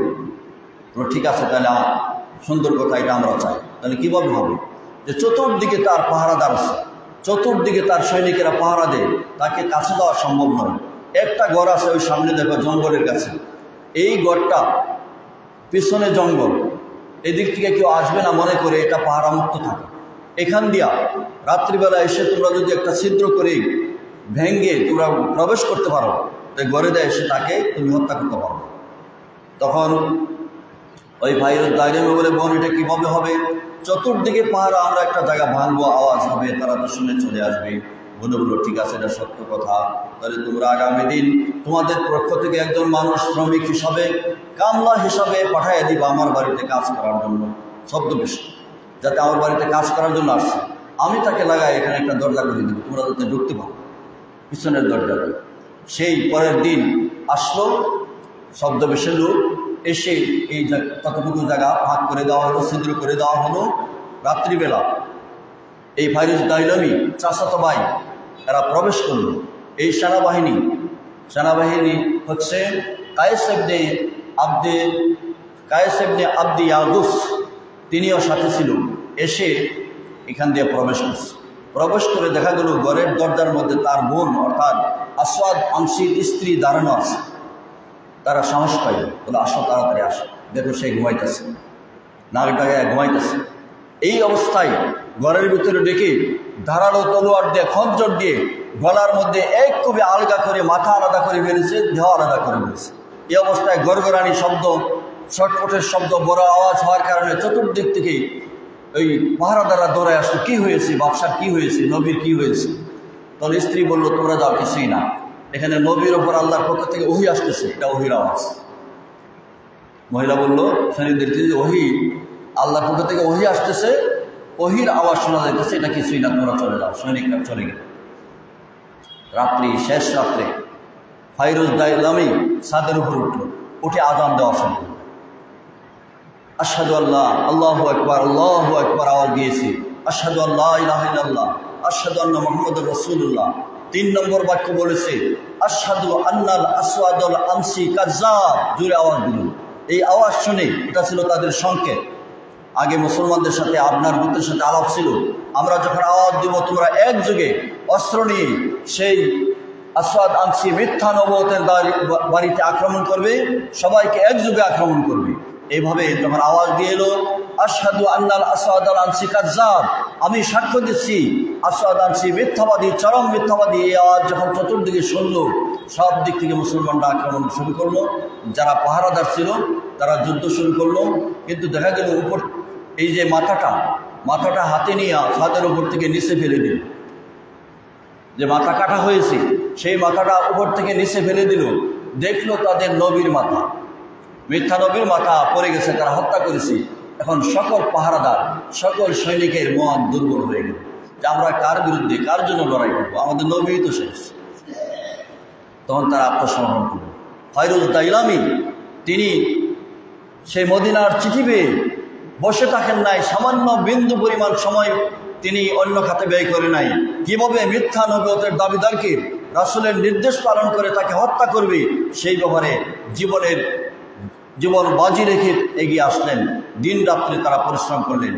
ঠিক আছে, তাহলে সুন্দর কথা, এটা আমরা চাই। তাহলে কীভাবে হবে? যে চতুর্দিকে তার পাহারাদার আছে, চতুর্দিকে তার সৈনিকেরা পাহারা দেয়, তাকে কাছে দেওয়া সম্ভব নয়। একটা ঘর আছে ওই সামনে, দেখো জঙ্গলের কাছে, এই ঘরটা পিছনে জঙ্গল, এদিক থেকে কেউ আসবে না মনে করে এটা পাহারা মুক্ত থাকে। এখান দিয়া রাত্রিবেলা এসে তোমরা যদি একটা ছিদ্র করে ভেঙ্গে তোমরা প্রবেশ করতে পারো, তাই ঘরে দেয় এসে তাকে তুমি হত্যা করতে পারো। তখন ওই ফায়রুজ দাইলামি বলে বোন এটা কীভাবে হবে? চতুর্দিকে পাহারা, আমরা একটা জায়গা ভাঙবো, আওয়াজ হবে, তারা তো শুনে চলে আসবে। বলে বললো ঠিক আছে, এটা সত্য কথা, তাহলে তোমরা আগামী দিন তোমাদের পক্ষ থেকে একজন মানুষ শ্রমিক হিসাবে, কামলা হিসাবে পাঠিয়ে দিবা আমার বাড়িতে কাজ করার জন্য, ছদ্মবেশে, যাতে আমার বাড়িতে কাজ করার জন্য আসছে, আমি তাকে লাগাই এখানে একটা দরজা করে দেবো, তোমরা যাতে ঢুকতে পারো পিছনের দরজাতে। সেই পরের দিন আসলো ছদ্মবেশের লোক, এসে এই কতটুকু জায়গা ভাগ করে দেওয়া হলো, ছিদ্র করে দেওয়া হলো। রাত্রিবেলা এই ফায়রুজ দাইলামি চাচাতো ভাই এরা প্রবেশ করলো। এই সেনাবাহিনী হচ্ছে কায়েস ইবনে আব্দে ইয়াগুস, তিনিও সাথে ছিল। এসে এখান দিয়ে প্রবেশ করে দেখা গেল ঘরের দরজার মধ্যে তার বোন অর্থাৎ আসওয়াদ আনসির স্ত্রী দাঁড়ানো আছে। তারা সাহস পাইল, বলে আসো, তাড়াতাড়ি আসো, দেখো সে ঘুমাইতেছে, নাক ডাগায় ঘুমাইতেছে। এই অবস্থায় ঘরের ভিতরে ডেকে ধারালো তলোয়ার দিয়ে, খঞ্জর দিয়ে গলার মধ্যে এক খুবই আলগা করে মাথা আলাদা করে ফেলেছে, দেহ আলাদা করে ফেলেছে। এই অবস্থায় গড়গড়ানি শব্দ, ছটফটের শব্দ, বড় আওয়াজ হওয়ার কারণে চতুর্দিক থেকে ওই পাহারাদাররা দৌড়ে আসলো, কী হয়েছে বাদশার, কী হয়েছে, নবীর কী হয়েছে? তখন স্ত্রী বলল, তোমরা যাও, কিছুই না, এখানে নবীর ওপর আল্লাহর পক্ষ থেকে ওহী আসতেছে, এটা ওহীর আওয়াজ। মহিলা বলল সৈনিকদেরকে যে ওহী, আল্লাহর পক্ষ থেকে ওহী আসতেছে, ওহীর আওয়াজ শোনা যাইতেছে, এটা কিছুই না, তোমরা চলে যাও। সৈনিকরা চলে গেল। রাত্রি, শেষ রাত্রে ফাইরুজ দাইলামি ছাদের উপর উঠল, উঠে আযান দেওয়া শুরু করল। আশহাদু আল্লাহ, আল্লাহু আকবার, আল্লাহু আকবার আওয়াজ দিয়েছে। আশহাদু আল্লাহ ইলাহা ইল্লাল্লাহ, আশহাদু আন্না মুহাম্মাদুর রাসূলুল্লাহ। 3 নম্বর বাক্য বলেছে আশহাদু আন্নাল আসওয়াদুল আনসি কাযাব, জোরে আওয়াজ দিল। এই আওয়াজ শুনে, এটা ছিল তাদের সংকেত। আগে মুসলমানদের সাথে আপনার বুদ্ধের সাথে আলাপ ছিল, আমরা যখন আওয়াজ দিব তোমরা একযোগে অস্ত্র নিয়ে সেই আসওয়াদ আনসি মিথ্যা নবুয়তের বাড়িতে আক্রমণ করবে, সবাইকে একযোগে আক্রমণ করবে। এইভাবে যখন আওয়াজ দিয়ে এলো আশহাদু আন্নাল আসওয়াদুল আনসি কাযাব, আমি সাক্ষ্য দিচ্ছি আসওয়াদ আনসি মিথ্যাবাদী, চরম মিথ্যাবাদী, এই আওয়াজ যখন চতুর্দিকে শুনল, সব দিক থেকে মুসলমানরা আক্রমণ শুরু করলো। যারা পাহারাদার ছিল তারা যুদ্ধ শুরু করলো। কিন্তু দেখা গেল উপর এই যে মাথাটা হাতে নিয়ে ছাদের উপর থেকে নিচে ফেলে দিল। যে মাথা কাটা হয়েছে সেই মাথাটা উপর থেকে নিচে ফেলে দিল। দেখলো তাদের নবীর মাথা, মিথ্যা নবীর মাথা পড়ে গেছে, তারা হত্যা করেছে। এখন সকল পাহারাদার, সকল সৈনিকের মন দুর্বল হয়ে গেল যে আমরা কার বিরুদ্ধে, কার জন্য লড়াই করবো, আমাদের নবী তো শেষ। তখন তারা আত্মসমর্পণ করল। ফাইরুজ দাইলামি তিনি সেই মদিনার চিঠি পেয়ে বসে থাকেন নাই, সামান্য বিন্দু পরিমাণ সময় তিনি অন্য খাতে ব্যয় করে নাই। কিভাবে মিথ্যা নবুয়তের দাবিদারকে রাসূলের নির্দেশ পালন করে তাকে হত্যা করবে, সেই ব্যাপারে জীবন বাজি রেখে এগিয়ে আসলেন। দিন রাত্রে তারা পরিশ্রম করলেন।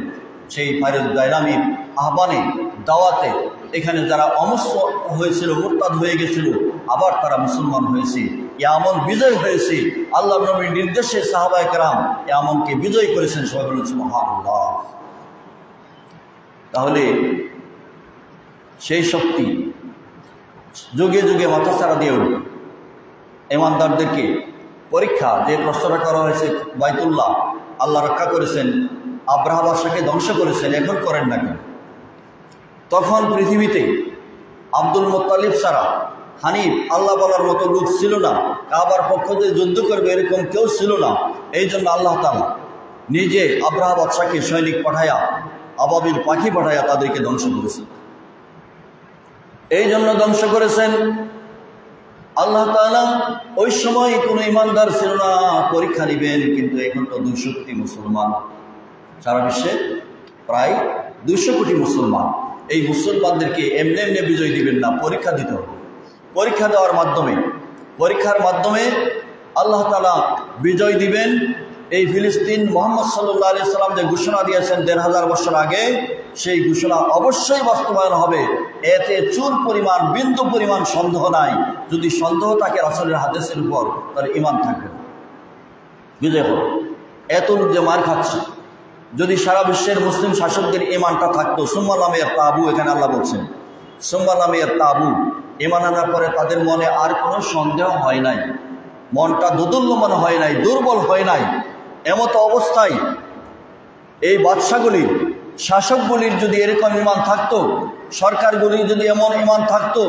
সেই ফাইরুজ দাইলামির আহ্বানে, দাওয়াতে এখানে যারা অমুসলিম হয়েছিল, মুরতাদ হয়ে গেছিল, আবার তারা মুসলমান হয়েছে। ইয়ামন বিজয় হয়েছে। আল্লাহ নবীর নির্দেশে সাহাবায়ে কেরাম ইয়ামনকে বিজয় করেছেন। সবাই বলেন সুবহানাল্লাহ। তাহলে সেই শক্তি যুগে যুগে মাথাচাড়া দিয়ে উঠবে। ইমানদারদেরকে পরীক্ষা, যে প্রশ্নটা করা হয়েছে, বাইতুল্লাহ আল্লাহ রক্ষা করেছেন, আব্রাহা বাদশাকে ধ্বংস করেছেন, এখন করেন না কেন? তখন পৃথিবীতে আব্দুল মুত্তালিব ছাড়া হানিফ আল্লাহ বলার মতো লোক ছিল না। কাবার পক্ষ দিয়ে যুদ্ধ করবে এরকম কেউ ছিল না। এই জন্য আল্লাহ তাআলা নিজে আব্রাহা বাদশাকে সৈনিক পাঠায়া, আবাবিল পাখি পাঠায়া তাদেরকে ধ্বংস করেছেন। এই জন্য ধ্বংস করেছেন আল্লাহ তাআলা। ওই সময় কোনো ইমানদার ছিল না, পরীক্ষা নেবেন। কিন্তু এখন তো 200 কোটি মুসলমান, সারা বিশ্বে প্রায় 200 কোটি মুসলমান। এই মুসলমানদেরকে এমনি এমনি বিজয় দিবেন না, পরীক্ষা দিতে হবে। পরীক্ষা দেওয়ার মাধ্যমে, পরীক্ষার মাধ্যমে আল্লাহ তাআলা বিজয় দিবেন। এই ফিলিস্তিন মুহাম্মদ সাল্লাল্লাহু আলাইহি সাল্লাম যে ঘোষণা দিয়েছেন 1500 বছর আগে, সেই ঘোষণা অবশ্যই বাস্তবায়ন হবে। এতে চুল পরিমাণ, বিন্দু পরিমাণ সন্দেহ নাই। যদি সন্দেহ থাকে রাসূলের হাদিসের উপর, তাহলে ঈমান থাকবে না, বিজয় হবে। এত যে মার খাচ্ছে, যদি সারা বিশ্বের মুসলিম শাসকদের ঈমানটা থাকতো, সুম্মা লাম ইয়ারতাবু, এখানে আল্লাহ বলছেন সুম্মা লাম ইয়ারতাবু, ঈমান আনার পরে তাদের মনে আর কোনো সন্দেহ হয় নাই, মনটা দোদুল্যমান হয় নাই, দুর্বল হয় নাই। এমতো অবস্থায় এই বাদশাগুলির, শাসকগুলির যদি এরকম ঈমান থাকতো, সরকারগুলির যদি এমন ঈমান থাকতো,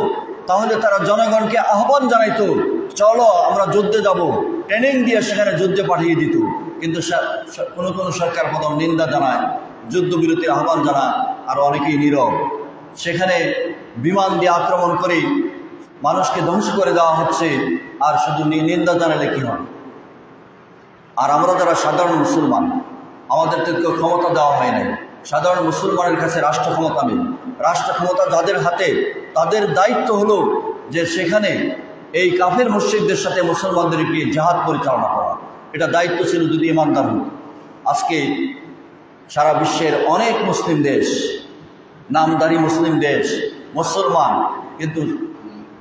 তাহলে তারা জনগণকে আহ্বান জানাইতো, চলো আমরা যুদ্ধে যাব, ট্রেনিং দিয়ে সেখানে যুদ্ধে পাঠিয়ে দিত। কিন্তু কোনো সরকার প্রথম নিন্দা জানায়, যুদ্ধবিরতির আহ্বান জানায়, আর অনেকেই নীরব। সেখানে বিমান দিয়ে আক্রমণ করে মানুষকে ধ্বংস করে দেওয়া হচ্ছে, আর শুধু নিন্দা জানালে কি হবে? আর আমরা যারা সাধারণ মুসলমান, আমাদেরকে ক্ষমতা দেওয়া হয় নাই। সাধারণ মুসলমানের কাছে রাষ্ট্র ক্ষমতা নেই। রাষ্ট্র ক্ষমতা যাদের হাতে, তাদের দায়িত্ব হলো যে সেখানে এই কাফের মুশরিকদের সাথে মুসলমানদেরকে জিহাদ পরিচালনা করা। এটা দায়িত্ব ছিল যদি ঈমানদার হতো। আজকে সারা বিশ্বের অনেক মুসলিম দেশ, নামদারি মুসলিম দেশ, মুসলমান, কিন্তু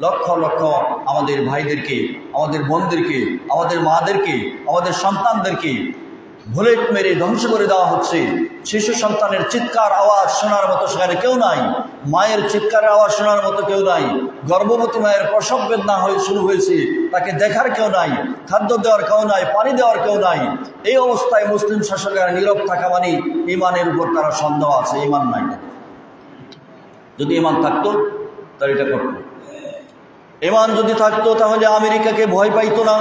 লক্ষ লক্ষ আমাদের ভাইদেরকে, আমাদের বোনদেরকে, আমাদের মাদেরকে, আমাদের সন্তানদেরকে বুলেট মেরে ধ্বংস করে দেওয়া হচ্ছে। শিশু সন্তানের চিৎকার আওয়াজ শোনার মতো সেখানে কেউ নাই, মায়ের চিৎকারের আওয়াজ শোনার মতো কেউ নাই, গর্ভবতী মায়ের প্রসব বেদনা শুরু হয়েছে, তাকে দেখার কেউ নাই, খাদ্য দেওয়ার কেউ নাই, পানি দেওয়ার কেউ নাই। এই অবস্থায় মুসলিম শাসকেরা নীরব থাকা মানে ঈমানের উপর তারা সন্দেহ আছে, ঈমান নাই। যদি ঈমান থাকতো তারা এটা করত। ঈমান যদি থাকতো তাহলে আমেরিকাকে ভয় পাইতো না,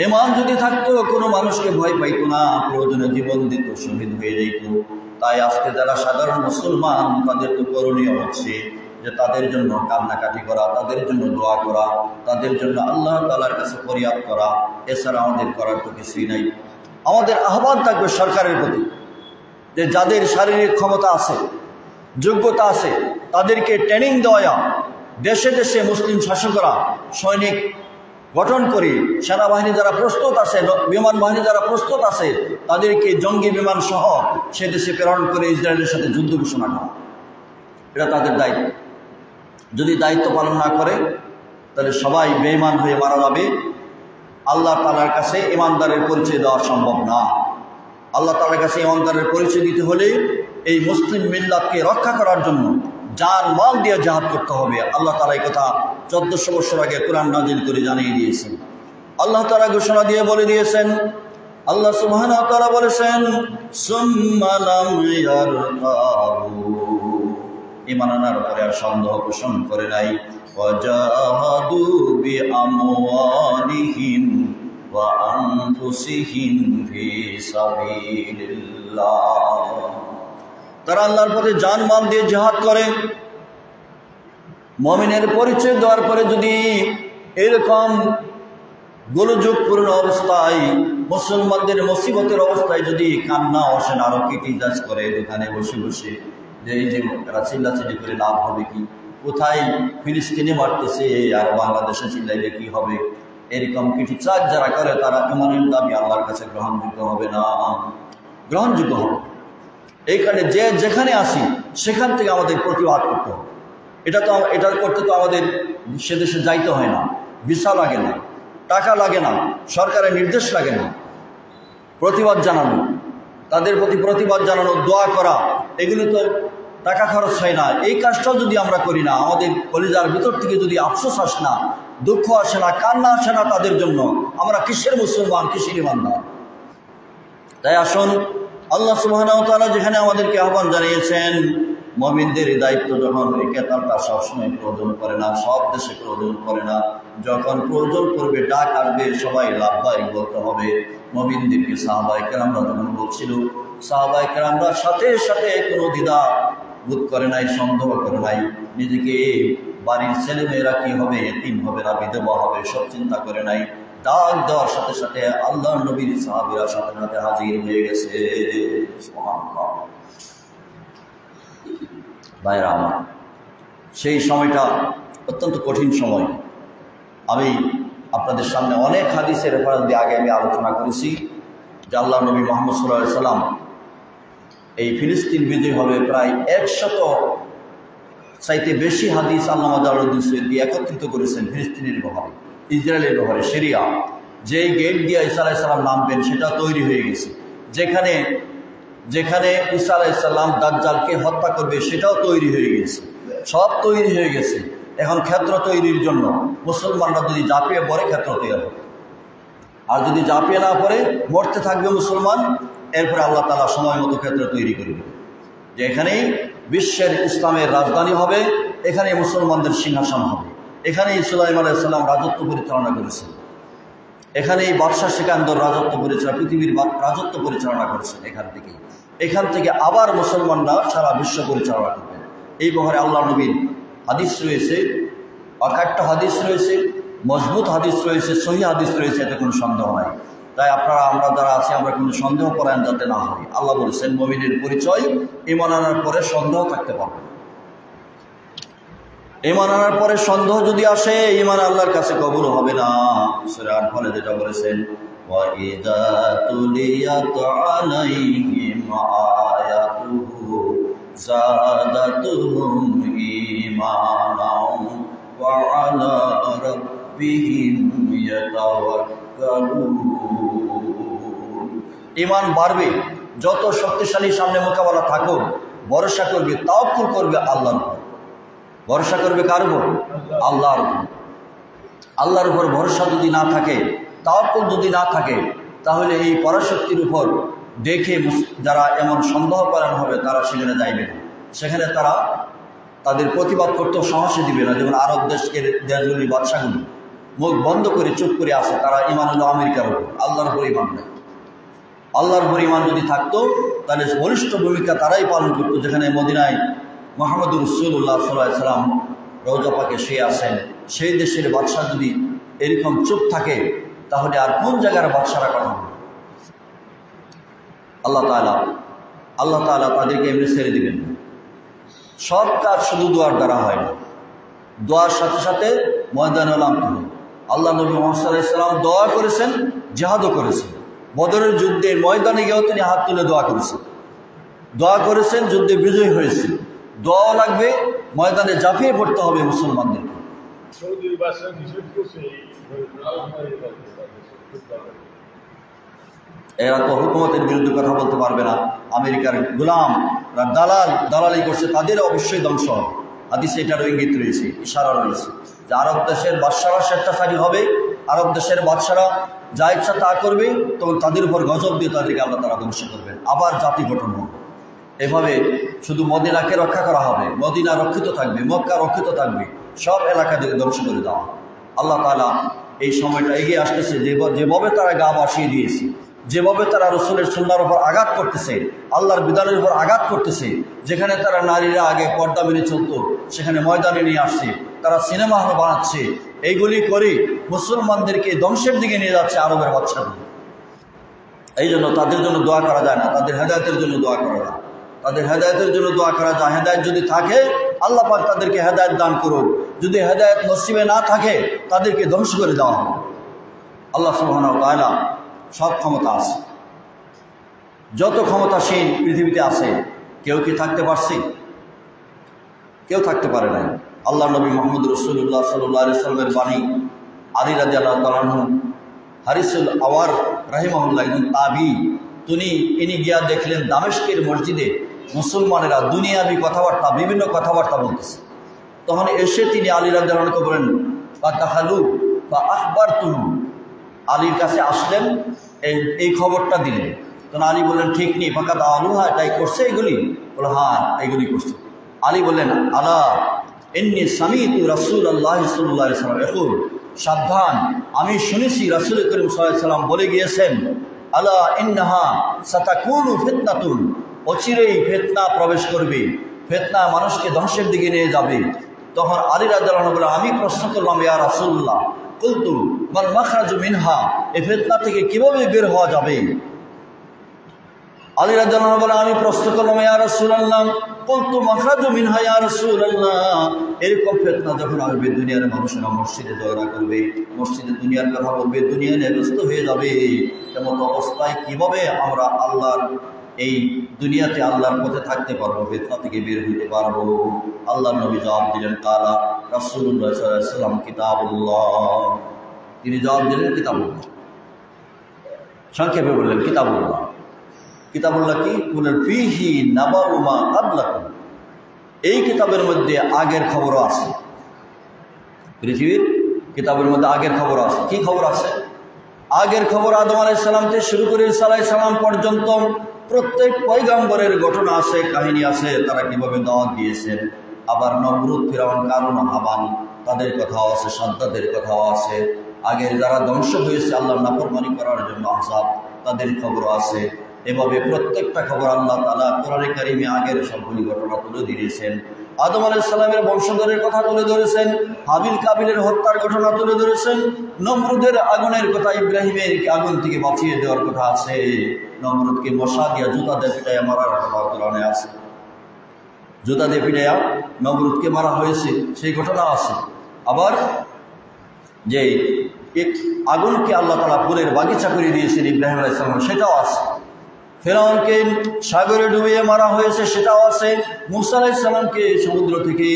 ঈমান যদি থাকতো কোনো মানুষকে ভয় পাইতো না, প্রয়োজনে জীবন দিত, শহীদ হয়ে যেত। তাই আজকে যারা সাধারণ মুসলমান তাদের তো করণীয় হচ্ছে যে তাদের জন্য কান্নাকাটি করা, তাদের জন্য দোয়া করা, তাদের জন্য আল্লাহ তাআলার কাছে ফরিয়াদ করা, এছাড়া আমাদের করার তো কিছুই নাই। আমাদের আহ্বান থাকবে সরকারের প্রতি যে যাদের শারীরিক ক্ষমতা আছে, যোগ্যতা আছে, তাদেরকে ট্রেনিং দেওয়া, দেশে দেশে মুসলিম শাসকরা সৈনিক গঠন করে সেনাবাহিনী যারা প্রস্তুত আছে, বিমান বাহিনী যারা প্রস্তুত আছে, তাদেরকে জঙ্গি বিমান সহ সে দেশে প্রেরণ করে ইসরায়েলের সাথে যুদ্ধ ঘোষণা করা, এটা তাদের দায়িত্ব। যদি দায়িত্ব পালন না করে তাহলে সবাই বেঈমান হয়ে মারা যাবে। আল্লাহ তাআলার কাছে ঈমানদারের পরিচয় দেওয়া সম্ভব না। আল্লাহ তাআলার কাছে ঈমানদারের পরিচয় দিতে হলে এই মুসলিম মিল্লাতকে রক্ষা করার জন্য জান মাল দিয়ে জিহাদ করতে হবে। আল্লাহ তাআলা এই কথা 1400 বছর আগে কোরআন নাজিল করে জানিয়ে দিয়েছেন। আল্লাহ তাআলা ঘোষণা দিয়ে বলে দিয়েছেন, আল্লাহ সুবহানাহু ওয়া তাআলা বলেছেন, সুম্মা লাম ইয়ারতাবু, ঈমান আনার পরে আর সন্দেহ পোষণ করে নাই, ওয়াজাহাদু বিআমওয়ালিহিম ওয়া আনফুসিহিম ফি সাবিলিল্লাহ, তারা আল্লাহর পথে জান মাল দিয়ে জিহাদ করে। মুমিনের পরিচয় দেওয়ার পরে যদি এরকম গোলযোগপূর্ণ অবস্থায়, মুসলমানদের মুসিবতের অবস্থায় যদি কান্না অসেন আরো কিটিজাজ করে দোকানে বসে বসে, যে এই যে এরা চিল্লাচিল্লি করে লাভ হবে কি, কোথায় ফিলিস্তিনে মারতেছে আর বাংলাদেশে চিল্লাইলে কি হবে, এরকম কিটিজাজ যারা করে তারা ঈমানের দাবি আল্লাহর কাছে গ্রহণযোগ্য হবে না, গ্রহণযোগ্য হবে। এই কারণে যে যেখানে আসি সেখান থেকে আমাদের প্রতিবাদ করতে হবে। এটা করতে তো আমাদের সে দেশে যাইতে হয় না, ভিসা লাগে না, টাকা লাগে না, সরকারের নির্দেশ লাগে না। প্রতিবাদ জানানো, তাদের প্রতি প্রতিবাদ জানানো, দোয়া করা, এগুলো তো টাকা খরচ হয় না। এই কাজটাও যদি আমরা করি না, আমাদের কলিজার ভিতর থেকে যদি আফসোস আসে না, দুঃখ আসে না, কান্না আসে না তাদের জন্য, আমরা কিসের মুসলমান, কিসের ঈমানদার? তাই আসুন, আল্লাহ সুবহানাহু ওয়া তাআলা যেখানে আমাদেরকে আহ্বান জানিয়েছেন, মুমিনদের দায়িত্ব যখন কেতালটা সবসময় প্রয়োজন করে না, সব দেশে প্রয়োজন করে না, যখন প্রয়োজন করবে ডাক আসবে সবাই লাভবাহিক বলতে হবে। মুমিনদেরকে সাহাবায়ে কেরামরা যখন বলছিল, সাহাবায়ে কেরামরা সাথে সাথে কোনো দ্বিধা বোধ করে নাই, সন্দেহ করে নাই, নিজেকে বাড়ির ছেলেমেয়েরা কি হবে, এতিম হবে না বিধবা হবে, সব চিন্তা করে নাই। ডাক দেওয়ার সাথে সাথে আল্লাহর নবীর সাহাবীরা সাথে সাথে হাজির হয়ে গেছে। সুবহানাল্লাহ। ভাইরা আমার, সেই সময়টা অত্যন্ত কঠিন সময়। আমি আপনাদের সামনে অনেক হাদিসের রেফারেন্স দিয়ে আগে আমি আলোচনা করেছি যে আল্লাহ নবী মুহাম্মদ সাল্লাল্লাহু আলাইহি সাল্লাম এই ফিলিস্তিন বিজয় হবে প্রায় 100 চাইতে বেশি হাদিস আল্লামা জালালউদ্দিন সুয়ুতী একত্রিত করেছেন ফিলিস্তিনের ব্যাপারে, ইসরায়েলের ব্যাপারে। সিরিয়া যেই গেট দিয়ে ঈসা আলাইহিস সালাম নামবেন সেটা তৈরি হয়ে গেছে, যেখানে যেখানে ঈসা আলাইহিস সালাম দাজ্জালকে হত্যা করবে সেটাও তৈরি হয়ে গেছে, সব তৈরি হয়ে গেছে। এখন ক্ষেত্র তৈরির জন্য মুসলমানরা যদি ঝাঁপিয়ে পড়ে ক্ষেত্র তৈরি হবে, আর যদি ঝাঁপিয়ে না পড়ে মরতে থাকবে মুসলমান, এরপরে আল্লাহ তাআলা সময় মতো ক্ষেত্র তৈরি করবে যে এখানেই বিশ্বের ইসলামের রাজধানী হবে, এখানে মুসলমানদের সিংহাসন হবে, এখানেই সুলাইমান আলাইহিস সালাম রাজত্ব পরিচালনা করেছেন, এখানেই বাদশা সিকান্দর রাজত্ব পরিচালনা, পৃথিবীর রাজত্ব পরিচালনা করেছেন। এখান থেকে আবার মুসলমানরা সারা বিশ্ব পরিচালনা করবেন। এই ব্যাপারে আল্লাহ নবীর হাদিস রয়েছে, অকাট্য হাদিস রয়েছে, মজবুত হাদিস রয়েছে, সহিহ হাদিস রয়েছে, এতে কোনো সন্দেহ নাই। তাই আমরা যারা আছি আমরা কোনো সন্দেহ করেন যাতে না হয়। আল্লাহ বলেছেন মুমিনের পরিচয় ঈমান আনার পরে সন্দেহ থাকতে পারবে। ঈমান আনার পরে সন্দেহ যদি আসে, ঈমান আল্লাহর কাছে কবুল হবে না। সূরা আনফালে যেটা বলেছেন, ওয়া ইযা তুলিয়াত আলাইহিম আয়াতুহু যাদাতুহুম ঈমানাও ওয়া আলা রাব্বিহিম ইয়াতাওয়াক্কালুন। ঈমান বাড়বে, যত শক্তিশালী সামনে মোকাবেলা থাকুক, ভরসা করবে, তাওয়াক্কুল করবে আল্লাহর উপর। ভরসা করবে কার উপর? আল্লাহর উপর। আল্লাহর উপর ভরসা যদি না থাকে, তাওয়াক্কুল যদি না থাকে, তাহলে এই পরাশক্তির উপর দেখে যারা এমন সন্দেহ করানো হবে তারা সেখানে যাইবে না, সেখানে তারা তাদের প্রতিবাদ করতেও সাহসে দিবে না। যেমন আরব দেশগুলির বাদশাগুলি মুখ বন্ধ করে চুপ করে আসে, তারা ইমান হলো আমেরিকার উপর, আল্লাহর উপর ইমান নেই। আল্লাহর উপর ইমান যদি থাকতো তাহলে বলিষ্ঠ ভূমিকা তারাই পালন করতো। যেখানে মদিনায় মুহাম্মদুর রাসূলুল্লাহ সাল্লাল্লাহু আলাইহি ওয়াসাল্লাম রওজা পাকে শুয়ে আছেন, সেই দেশের বাদশা যদি এরকম চুপ থাকে তাহলে আর কোন জায়গার বাদশারা কথা বলবে? আল্লাহ তাআলা তাদেরকে এমনি ছেড়ে দিবেন। সব কাজ শুধু দোয়ার দ্বারা হয় না, দোয়ার সাথে সাথে ময়দানে নামতে হবে। আল্লাহ নবী মুহাম্মদ সাল্লাল্লাহু আলাইহি ওয়াসাল্লাম দোয়া করেছেন, জিহাদও করেছেন। বদরের যুদ্ধে ময়দানে গিয়েও তিনি হাত তুলে দোয়া করেছেন, যুদ্ধে বিজয় হয়েছে। দোয়াও লাগবে, ময়দানে ঝাঁপিয়ে পড়তে হবে মুসলমানদেরকে। এরা তো হুকুমতের বিরুদ্ধে কথা বলতে পারবে না। আমেরিকার গোলাম দালালি করছে, তাদের অবশ্যই ধ্বংস হবে। হাদিসে এটারও ইঙ্গিত রয়েছে, ইশারা রয়েছে যে আরব দেশের বাদশারা স্বেচ্ছাচারী হবে, আরব দেশের বাদশারা যা ইচ্ছা তা করবে, তখন তাদের উপর গজব দিয়ে তাদেরকে আল্লাহ তারা ধ্বংস করবেন, আবার জাতি গঠন হবে। এভাবে শুধু মদিনাকে রক্ষা করা হবে, মদিনা রক্ষিত থাকবে, মক্কা রক্ষিত থাকবে, সব এলাকাদেরকে ধ্বংস করে দেওয়া। আল্লাহ তাআলা এই সময়টা এগিয়ে আসতেছে, যেভাবে তারা গা বাসিয়ে দিয়েছে, যেভাবে তারা রসুলের সুন্নাহর উপর আঘাত করতেছে, আল্লাহর বিধানের উপর আঘাত করতেছে। যেখানে তারা নারীরা আগে পর্দা মেনে চলত, সেখানে ময়দানে নিয়ে আসছে, তারা সিনেমা হল বানাচ্ছে। এইগুলি করে মুসলমানদেরকে ধ্বংসের দিকে নিয়ে যাচ্ছে আরবের বাচ্চাগুলো। এই জন্য তাদের জন্য দোয়া করা যায় না, তাদের হেদায়েতের জন্য দোয়া করা যায়, তাদের হেদায়েতের জন্য দোয়া করা যায়। হেদায়েত যদি থাকে আল্লাহ পাক তাদেরকে হেদায়েত দান করুন, যদি হেদায়েত নসিবে না থাকে তাদেরকে ধ্বংস করে দেওয়া হবে। আল্লাহ সুবহানাহু ওয়া তাআলা সব ক্ষমতা আছে, যত ক্ষমতাসীন পৃথিবীতে আছে কেউ কি থাকতে পারছে? কেউ থাকতে পারে নাই। আল্লাহ নবী মুহাম্মদ রাসূলুল্লাহ সাল্লাল্লাহু আলাইহি ওয়াসাল্লামের বাণী, আলী রাদিয়াল্লাহু তাআলা আনহু, হারিসুল আওয়ার রাহিমাহুল্লাহ একজন তাবী, তিনি গিয়া দেখলেন দামেস্কের মসজিদে মুসলমানেরা দুনিয়াবি কথাবার্তা, বিভিন্ন কথাবার্তা বলতেছে। তখন এসে তিনি আলী রাদিয়াল্লাহু আনহুকে বলেন, ফাতাহালু বা আখবারতুম, আলীর কাছে আসলেন, এই খবরটা দিলেন। তখন আলী বললেন, ঠিক নেই, ফাঁকা আলুহা, এটাই করছে এগুলি? বলে হ্যাঁ, এগুলি করছে। আলী বললেন, আলা ইন্নী সামিতু রাসূলুল্লাহ সাল্লাল্লাহু আলাইহি ওয়াসাল্লাম ইয়াকুল, সাবধান, আমি শুনেছি রাসূল করিম সাল্লাল্লাহু আলাইহি ওয়াসাল্লাম বলে গিয়েছেন, আলা ইন্নাহা সাতাকুনু ফিতনাতুন, অচিরেই ফিতনা প্রবেশ করবে, ফিতনা মানুষকে ধ্বংসের দিকে নিয়ে যাবে। তখন আলী রাদিয়াল্লাহু আনহু বলে, আমি প্রশ্ন করলাম, ইয়া রাসূলুল্লাহ, কুলতু মাল মাখরাজু মিনহা, এই ফিতনা থেকে কিভাবে বের হওয়া যাবে? আলী রাদিয়াল্লাহু আনহু বলে, আমি প্রশ্ন করলাম, ইয়া রাসূলুল্লাহ, কুলতু মাখরাজু মিনহা ইয়া রাসূলুল্লাহ, এরকম ফিতনা যখন আসবে, দুনিয়ার মানুষেরা মসজিদে ঝগড়া করবে, মসজিদে দুনিয়ার কথা বলবে, দুনিয়া নিয়ে ব্যস্ত হয়ে যাবে, এমন অবস্থায় কিভাবে আমরা আল্লাহর এই দুনিয়াতে আল্লাহর পথে থাকতে পারবো, ফিতনা থেকে বের হইতে পারবো? আল্লাহর নবী জবাব দিলেন, কালা রাসূলুল্লাহ সাল্লাল্লাহু আলাইহি ওয়াসাল্লাম কিতাবুল্লাহ, তিনি জবাব দিলেন কিতাবুল্লাহ। সংক্ষেপে বললেন কিতাবুল্লাহ। কিতাবুল্লাহ কি? বললেন ফিহি নাবাউ মা ক্বাবলাকুম, এই কিতাবের মধ্যে আগের খবরও আছে। পৃথিবীর কিতাবের মধ্যে আগের খবর আছে। কি খবর আছে? আগের খবর আদম আলাইহিস সালাম থেকে শুরু করে ঈসা আলাইহিস সালাম পর্যন্ত প্রত্যেক পয়গম্বরের ঘটনা আছে, কাহিনী আছে, তারা কিভাবে দাওয়াত দিয়েছেন। আবার নমরুদ, ফিরাউন, কারুন, হামান, তাদের কথাও আছে, সাদ্দাদের কথাও আছে। আগের যারা ধ্বংস হয়েছে আল্লাহর নাফরমানি করার জন্য আযাব, তাদের খবর আছে। এভাবে প্রত্যেকটা খবর আল্লাহ তাআলা কোরআনে কারিমে আগের সবগুলি ঘটনা তুলে দিয়েছেন। আদম আলাইহিস সালামের বংশধরের কথা তুলে ধরেছেন, হাবিল কাবিলের হত্যার ঘটনা তুলে ধরেছেন, নমরুদের আগুনের কথা, ইব্রাহিমের আগুন থেকে বাঁচিয়ে দেওয়ার কথা আছে, নমরুদকে মশা দিয়া জুতা দিয়ে পিটাইয়া মারার কথা কোরআনে আছে, জুতা দিয়ে পিটাইয়া নমরুদকে মারা হয়েছে সেই ঘটনা আছে। আবার যে আগুনকে আল্লাহ তাআলা ফুলের বাগিচা করে দিয়েছেন ইব্রাহিম আলাইহিস সালাম, সেটাও আছে। ফেরাউনকে সাগরে ডুবিয়ে মারা হয়েছে, সেটাও আছে। মূসা আলাইহিস সালামকে সমুদ্র থেকে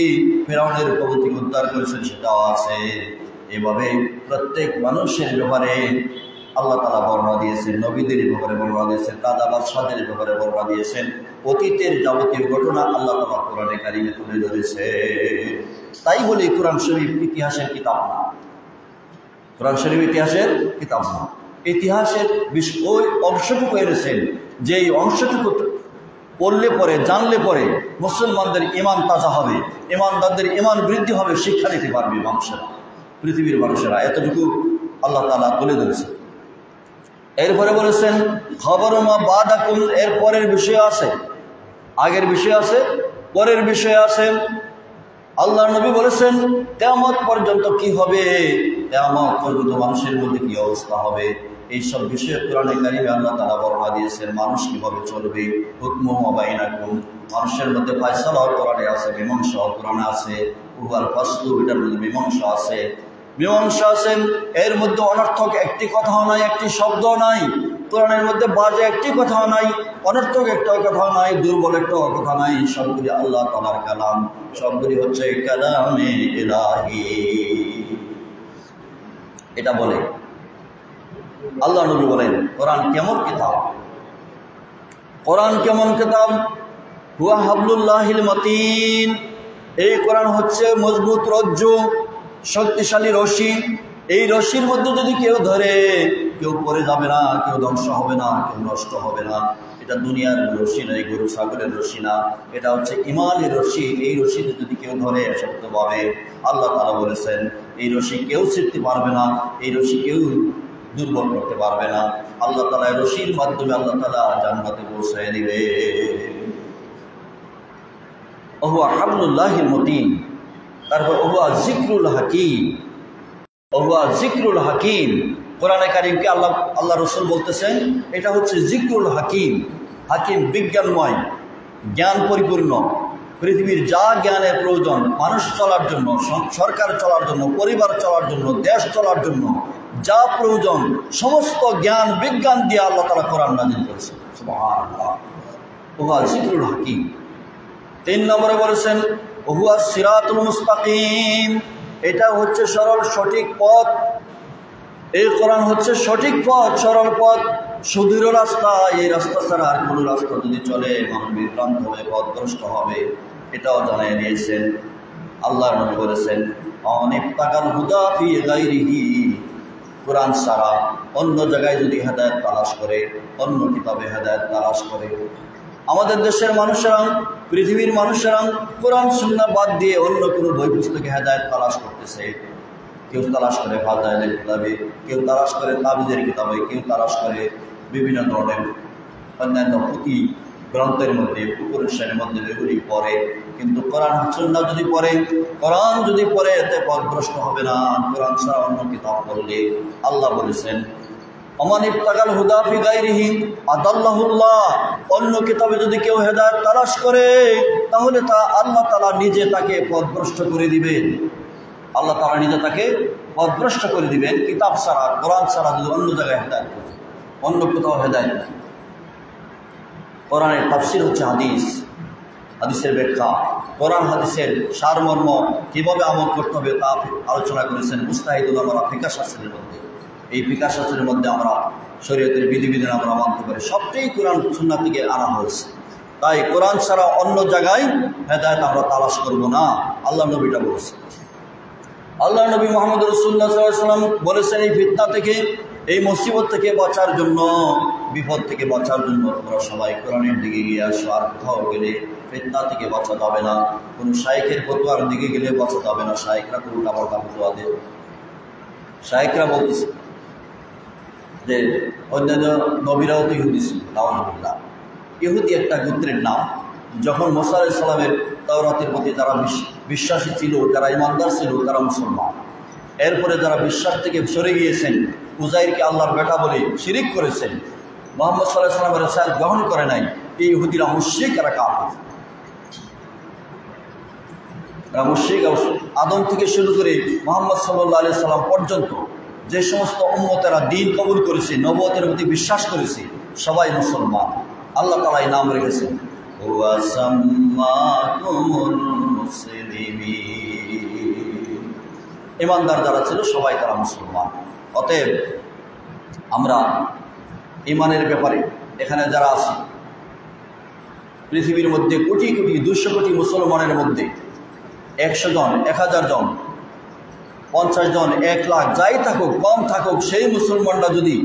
ফেরাউনের কবল থেকে উদ্ধার করেছেন, সেটাও আছে। এভাবে প্রত্যেক মানুষের ব্যাপারে আল্লাহ তাআলা বর্ণনা দিয়েছেন, নবীদের ব্যাপারে বর্ণনা দিয়েছেন, দাদা বাদশাদের ব্যাপারে বর্ণনা দিয়েছেন। অতীতের যাবতীয় ঘটনা আল্লাহ তাআলা কোরআনে কারিমে তুলে ধরেছে। তাই বলি কোরআন শরীফ ইতিহাসের কিতাব না, কোরআন শরীফ ইতিহাসের কিতাব না। ইতিহাসের ওই অংশটুকু এনেছেন, যেই অংশটুকু পড়লে পরে জানলে পরে মুসলমানদের ইমান তাজা হবে, ইমানদারদের ইমান বৃদ্ধি হবে, শিক্ষা নিতে পারবে মানুষেরা, পৃথিবীর মানুষেরা। এতটুকু আল্লাহ তাআলা বলে দিয়েছেন। এরপরে বলেছেন খবরমা বাদাকুম, এর পরের বিষয় আছে, আগের বিষয় আছে, পরের বিষয় আছে। আল্লাহ নবী বলেছেন কিয়ামত পর্যন্ত কি হবে, কিয়ামত পর্যন্ত মানুষের মধ্যে কি অবস্থা হবে, এইসব বিষয়ে কোরআনে কারিমে আল্লাহ তাআলা বর্ণনা দিয়েছেন। মানুষ কিভাবে চলবে, হুকমুহু বাইনাকুম, মানুষের মধ্যে ফয়সালা কোরআনে আছে, মীমাংসা কোরআনে আছে, উহাল ফাসলু, এটার মধ্যে মীমাংসা আছে, মীমাংসা আছে। এর মধ্যে অনর্থক একটি কথাও নাই, একটি শব্দ নাই, কোরআনের মধ্যে বাজে একটি কথাও নাই, অনর্থক একটা কথাও নাই, দুর্বল একটা কথা নাই, সবগুলি আল্লাহ তাআলার কালাম, সবগুলি হচ্ছে কালামে ইলাহি। এটা বলে আল্লাহ নবী বলেন কোরআন কেমন কিতাব, কোরআন কেমন কিতাব, হুয়া হাবলুল্লাহিল মতিন, এই কোরআন হচ্ছে মজবুত রজ্জু, শক্তিশালী রশি। এই রশির মধ্যে যদি কেউ ধরে, কেউ পড়ে যাবে না, কেউ ধ্বংস হবে না, কেউ নষ্ট হবে না। এটা দুনিয়ার রশি নয়, গরু ছাগলের রশি না, এটা হচ্ছে ইমানের রশি। এই রশিতে যদি কেউ ধরে শক্তভাবে, আল্লাহ তাআলা বলেছেন এই রশি কেউ ছিঁড়তে পারবে না, এই রশি কেউ দুর্বল করতে পারবে না। আল্লাহ তাআলা রশির মাধ্যমে আল্লাহ তাআলা জান্নাতে পৌঁছায় দিবে। ওহুয়া হাবলুল্লাহিল মতিন, তারপর ওহুয়া জিকরুল হাকিম, ওহুয়া জিকরুল হাকিম। কোরআনে কারিমকে আল্লাহ রসুল বলতেছেন এটা হচ্ছে জিকরুল হাকিম। হাকিম বিজ্ঞানময়, জ্ঞান পরিপূর্ণ, পৃথিবীর যা জ্ঞানের প্রয়োজন মানুষ চলার জন্য, সরকার চলার জন্য, পরিবার চলার জন্য, দেশ চলার জন্য যা প্রয়োজন সমস্ত জ্ঞান বিজ্ঞান দিয়ে আল্লাহ তাআলা কোরআন নাযিল করেছেন। সুবহানাল্লাহ, ওহুয়া জিকরুল হাকিম। 3 নম্বরে বলেছেন ওহুয়া সিরাতুল মুস্তাকিম, এটা হচ্ছে সরল সঠিক পথ। এই কোরআন হচ্ছে সঠিক পথ, সরল পথ, সুদৃঢ় রাস্তা। এই রাস্তা ছাড়া আর কোনো রাস্তা যদি চলে মানুষ বিভ্রান্ত হবে, পথভ্রষ্ট হবে, এটাও জানিয়ে দিয়েছেন। আল্লাহর নবী বলেছেন অনিফতাকাল হুদা ফি গায়রিহি, কোরআন ছাড়া অন্য জায়গায় যদি হেদায়েত তালাশ করে, অন্য কিতাবে হেদায়েত তালাশ করে, আমাদের দেশের মানুষেরা, পৃথিবীর মানুষেরা কোরআন সুন্নাহ বাদ দিয়ে অন্য কোনো বই পুস্তকে হেদায়েত তালাশ করতেছে। কেউ তালাশ করে ফাজাইলের কিতাবে, কেউ তালাশ করে তাবিজের কিতাবে, কেউ তালাশ করে বিভিন্ন ধরনের অন্যান্য পুঁথি গ্রন্থের মধ্যে, উপনিষদের মধ্যে এগুলি পড়ে। কিন্তু কোরআন সুন্নাহ যদি পড়ে, কোরআন যদি পড়ে এতে পথভ্রষ্ট হবে না। কোরআন ছাড়া অন্য কিতাব পড়লে আল্লাহ বলেছেন অমান ইবতাগাল হুদা ফি গায়রিহি আদাল্লাহুল্লাহ, অন্য কিতাবে যদি কেউ হেদায়েত তালাশ করে তাহলে তা আল্লাহ তাআলা নিজে তাকে পথভ্রষ্ট করে দিবেন। আল্লাহ তাআলা নিজে তাকে পথভ্রষ্ট করে দিবেন। কিতাব ছাড়া, কোরআন ছাড়া যদি অন্য জায়গায় হেদায়েত করে, অন্য কোথাও হেদায়েত নেই। কোরআনের তাফসীর হচ্ছে হাদিস, হাদিসের ব্যাখ্যা, কোরআন হাদিসের সারমর্ম কীভাবে আমল করতে হবে তা আলোচনা করেছেন মুস্তাহিদ উলামারা ফিকহ শাস্ত্রের মধ্যে। এই ফিকহ শাস্ত্রের মধ্যে আমরা শরীয়তের বিধিবিধান আমরা মানতে পারি, সবটাই কোরআন সুন্নাহ থেকে আনা হয়েছে। তাই কোরআন ছাড়া অন্য জায়গায় হেদায়েত আমরা তালাশ করব না, আল্লাহ নবীটা বলেছেন। আল্লাহ নবী মুহাম্মদ রাসূলুল্লাহ সাল্লাল্লাহু আলাইহি ওয়াসাল্লাম বলেছেন এই ফিতনা থেকে, এই মুসিবত থেকে বাঁচার জন্য, বিপদ থেকে বাঁচার জন্য তোমরা সবাই কোরআনের দিকে গিয়ে আসো। আর কোথাও গেলে ফিতনা থেকে বাঁচা যাবে না, কোনো শাইখের ফতোয়ার দিকে গেলে বাঁচা যাবে না। শাইখরা তো উল্টাপাল্টা ফতোয়া দেয়। শাইখরা বলতেছে যে অন্যান্য নবীরাও তো ইহুদি ছিল, নাউযুবিল্লাহ। ইহুদি একটা গোত্রের নাম। যখন মুসা আলাইহিস সালামের তাওরাতের প্রতি যারা বিশ্বাসী ছিল, যারা ইমানদার ছিল, তারা মুসলমান। এরপরে যারা বিশ্বাস থেকে সরে গিয়েছেন, উজাইরকে আল্লাহর বেটা বলে শিরিক করেছেন, মুহাম্মদ সাল্লাল্লাহু আলাইহি ওয়াসাল্লামের রিসালাত গ্রহণ করে নাই, এই ইহুদিরা মুশরিক, এরা কাফির। এরা মুশরিক। আদম থেকে শুরু করে মুহাম্মদ সাল্লাল্লাহু আলাইহি সাল্লাম পর্যন্ত যে সমস্ত উম্মতেরা দ্বীন কবুল করেছে, নবুয়তের প্রতি বিশ্বাস করেছে, সবাই মুসলমান। আল্লাহ তাআলা এই নাম রেখেছেন ওয়া সাম্মাকুমুল মুসলিমিন। ইমানদার যারা ছিল সবাই তারা মুসলমান। অতএব আমরা ইমানের ব্যাপারে এখানে যারা আছি, পৃথিবীর মধ্যে কোটি কোটি 200 কোটি মুসলমানের মধ্যে 100 জন, 1000 জন, 50 জন, 1 লাখ, যাই থাকুক, কম থাকুক, সেই মুসলমানরা যদি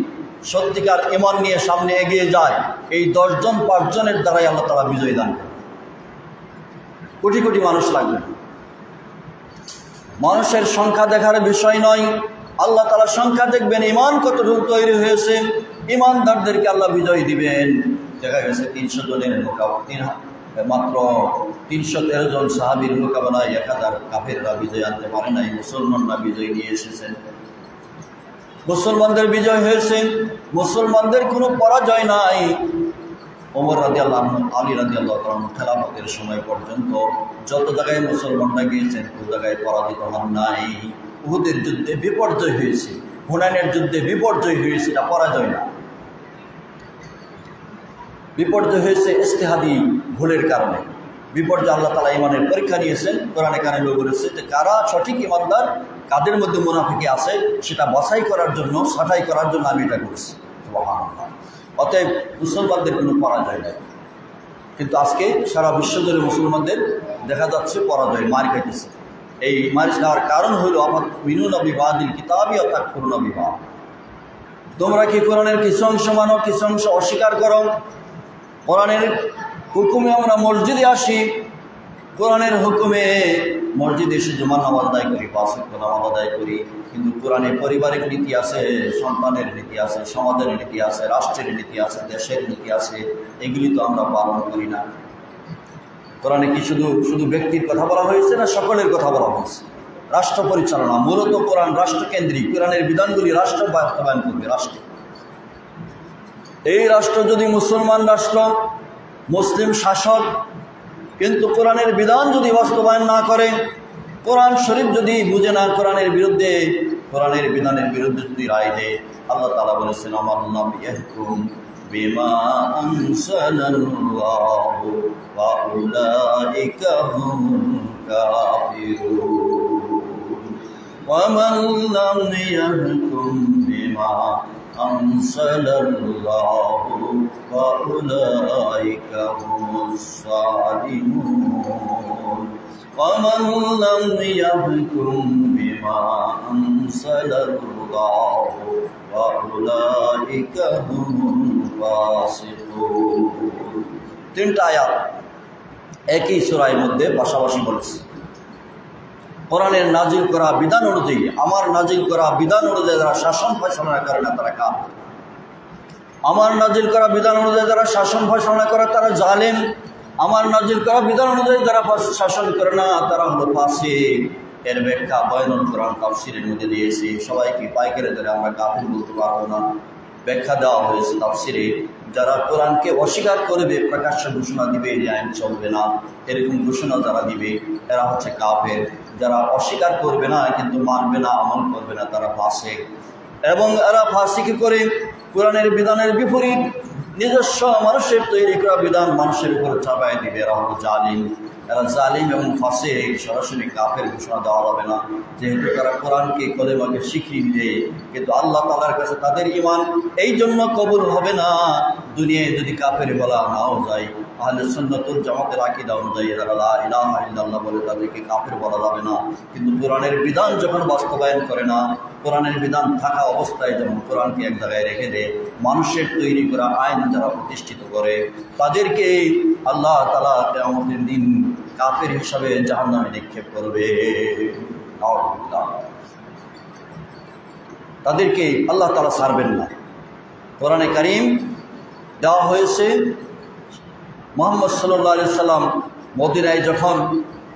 সত্যিকার ঈমান নিয়ে সামনে এগিয়ে যায়, এই 10 জন 5 জনের দ্বারাই আল্লাহ তাআলা বিজয় দান করেন। কোটি কোটি মানুষ লাগবে। মানুষের সংখ্যা দেখার বিষয় নয়, আল্লাহ তাআলা সংখ্যা দেখবেন, ঈমান কতটুকু তৈরি হয়েছে। ঈমানদারদেরকে আল্লাহ বিজয় দিবেন। দেখা গেছে 300 জনের মোকাবিলা, মাত্র 313 জন সাহাবীর মোকাবেলায় 1000 কাফেররা বিজয় আনতে পারে নাই, মুসলমানরা বিজয় নিয়ে এসেছেন। মুসলমানদের বিজয় হয়েছে, মুসলমানদের কোনো পরাজয় নাই। ওমর রাদিয়াল্লাহু আনহু, আলী রাদিয়াল্লাহু আনহু খেলাফতের সময় পর্যন্ত যত জায়গায় মুসলমানরা গিয়েছেন কোনো জায়গায় পরাজিত হন নাই। উহুদের যুদ্ধে বিপর্যয় হয়েছে, হুনাইনের যুদ্ধে বিপর্যয় হয়েছে, এটা পরাজয় না। বিপর্যয় হয়েছে ইজতিহাদি ভুলের কারণে। বিপর্যয় আল্লাহ তাআলা ঈমানের পরীক্ষা নিয়েছেন। কোরআনে কারিমে বলেছে যে কারা সঠিক ঈমানদার, কাদের মধ্যে মুনাফিকি আছে, সেটা বাছাই করার জন্য, ছাঁটাই করার জন্য আমি এটা করছি। সুবহানাল্লাহ। অতএব মুসলমানদের কোনো পরাজয় নেই। কিন্তু আজকে সারা বিশ্ব জুড়ে মুসলমানদের দেখা যাচ্ছে পরাজয়, মার খাইতেছে। এই মার খাওয়ার কারণ হলো আফাতুমিনুনা বিবাদিল কিতাবি ওয়া তাকফুরুনা বিবাদ। তোমরা কি কোরআনের কিছু অংশ মানো, কিছু অংশ অস্বীকার করো। কোরআনের হুকুমে আমরা মসজিদে আসি, কোরআনের হুকুমে মসজিদে এসে জুমার নামাজ আদায় করি, 5 ওয়াক্ত নামাজ আদায় করি, কিন্তু কোরআনে পারিবারিক নীতি আছে, সন্তানের নীতি আছে, সমাজের নীতি আছে, রাষ্ট্রের নীতি আছে, দেশের নীতি আছে, এগুলি তো আমরা পালন করি না। কোরআনে কি শুধু ব্যক্তির কথা বলা হয়েছে না সকলের কথা বলা হয়েছে? রাষ্ট্র পরিচালনা, মূলত কোরআন রাষ্ট্রকেন্দ্রিক, কোরআনের বিধানগুলি রাষ্ট্র বাস্তবায়ন করবে। রাষ্ট্র, এই রাষ্ট্র যদি মুসলমান রাষ্ট্র, মুসলিম শাসক, কিন্তু কোরআনের বিধান যদি বাস্তবায়ন না করে, কোরআন শরীফ যদি বুঝে না, কোরআনের বিরুদ্ধে, কোরআনের বিধানের বিরুদ্ধে যদি রায় দেয়, আল্লাহ তাআলা বলেছেন আমাল্লাম ইয়াহকুম বিমা আনসালাল্লাহু ওয়া উলাইকা হুম কাফিরুন ওয়া মান লাম ইয়াহকুম বিমা আনসালাল্লাহু ওয়া উলাইকা হুমুস সালিমুন ওয়া মান লাম ইয়াহকুম বিমা আনসালাল্লাহু ওয়া উলাইকা হুমুল ফাসিকুন। 3টা আয়াত একই সূরার মধ্যে পাশাপাশি বলেছে। কোরআনের নাজিল করা বিধান অনুযায়ী, আমার নাজিল করা বিধান অনুযায়ী যারা শাসন ফয়সালা করে না তারা কাফের। আমার নাজিল করা বিধান অনুযায়ী যারা শাসন ফয়সালা করে তারা জালেম। আমার নাজিল করা বিধান অনুযায়ী যারা শাসন করে না তারা হলো ফাসিক। এর ব্যাখ্যা বয়ানুল কোরআন তাফসীরের মধ্যে দিয়েছি। সবাইকে পাইকারি ধরে আমরা কাফের বলতে পারবো না। ব্যাখ্যা দেওয়া হয়েছে তাফসীরে, যারা কোরআনকে অস্বীকার করবে, প্রকাশ্য ঘোষণা দিবে যে আইন চলবে না, এরকম ঘোষণা যারা দিবে এরা হচ্ছে কাফের। যারা অস্বীকার করবে না কিন্তু মানবে না, আমল করবে না, তারা ফাসিক। এবং এরা ফাসিকি করে কোরআনের বিধানের বিপরীত নিজস্ব মানুষের তৈরি করা বিধান মানুষের উপরে চাপায় দিবে, এরা হলো জালিম। এরা জালিম এবং ফাসিক, সরাসরি কাফের ঘোষণা দেওয়া যাবে না, যেহেতু তারা কোরআনকে কলেমাকে শিখিয়ে দেয়, কিন্তু আল্লাহ তাআলার কাছে তাদের ঈমান এই জন্য কবুল হবে না। দুনিয়ায় যদি কাফের বলা নাও যায়, আহলে সুন্নাত ওয়াল জামাতের আকীদা অনুযায়ী যারা লা ইলাহা ইল্লাল্লাহ বলে তাদেরকে কাফের বলা যাবে না। কিন্তু কোরআনের বিধান যখন বাস্তবায়ন করে না, কোরআনের বিধান থাকা অবস্থায় যেমন কোরআনকে এক জায়গায় রেখে দেয়, মানুষের তৈরি করা আইন যারা প্রতিষ্ঠিত করে তাদেরকে আল্লাহ তাআলা কিয়ামতের দিন কাফের হিসাবে জাহান্নামে নিক্ষেপ করবে। তাদেরকে আল্লাহ তাআলা ছাড়বেন না। কোরআনে কারীম দেওয়া হয়েছে মুহাম্মদ সাল্লাল্লাহু আলাইহি সাল্লাম মদিনায় যখন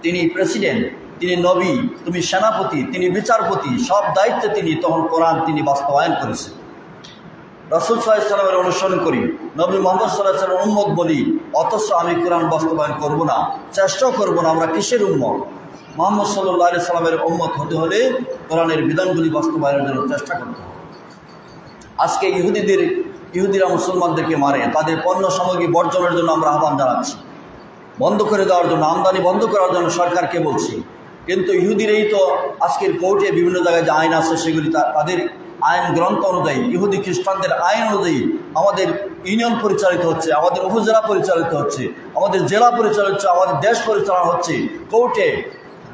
তিনি প্রেসিডেন্ট, তিনি নবী, তিনি সেনাপতি, তিনি বিচারপতি, সব দায়িত্বে তিনি, তখন কোরআন তিনি বাস্তবায়ন করেছেন। রাসূল সাল্লাল্লাহু আলাইহি সাল্লামের অনুসরণ করি, নবী মুহাম্মদ সাল্লাল্লাহু আলাইহি সাল্লামের উম্মত বলি, অথচ আমি কোরআন বাস্তবায়ন করব না, চেষ্টাও করব না। আমরা কিসের উম্মত? মুহাম্মদ সাল্লাল্লাহু আলাইহি সাল্লামের উম্মত হতে হলে কোরআনের বিধানগুলি বাস্তবায়নের জন্য চেষ্টা করতে হবে। আজকে ইহুদিরা মুসলমানদেরকে মারে, তাদের পণ্য সামগ্রী বর্জনের জন্য আমরা আহ্বান জানাচ্ছি, বন্ধ করে দেওয়ার জন্য, আমদানি বন্ধ করার জন্য সরকারকে বলছি। কিন্তু ইহুদিরাই তো আজকের কোর্টে বিভিন্ন জায়গায় যে আইন আছে সেগুলি তাদের আইন গ্রন্থ অনুযায়ী, ইহুদি খ্রিস্টানদের আইন অনুযায়ী আমাদের ইউনিয়ন পরিচালিত হচ্ছে, আমাদের উপজেলা পরিচালিত হচ্ছে, আমাদের জেলা পরিচালিত হচ্ছে, আমাদের দেশ পরিচালনা হচ্ছে। কোর্টে,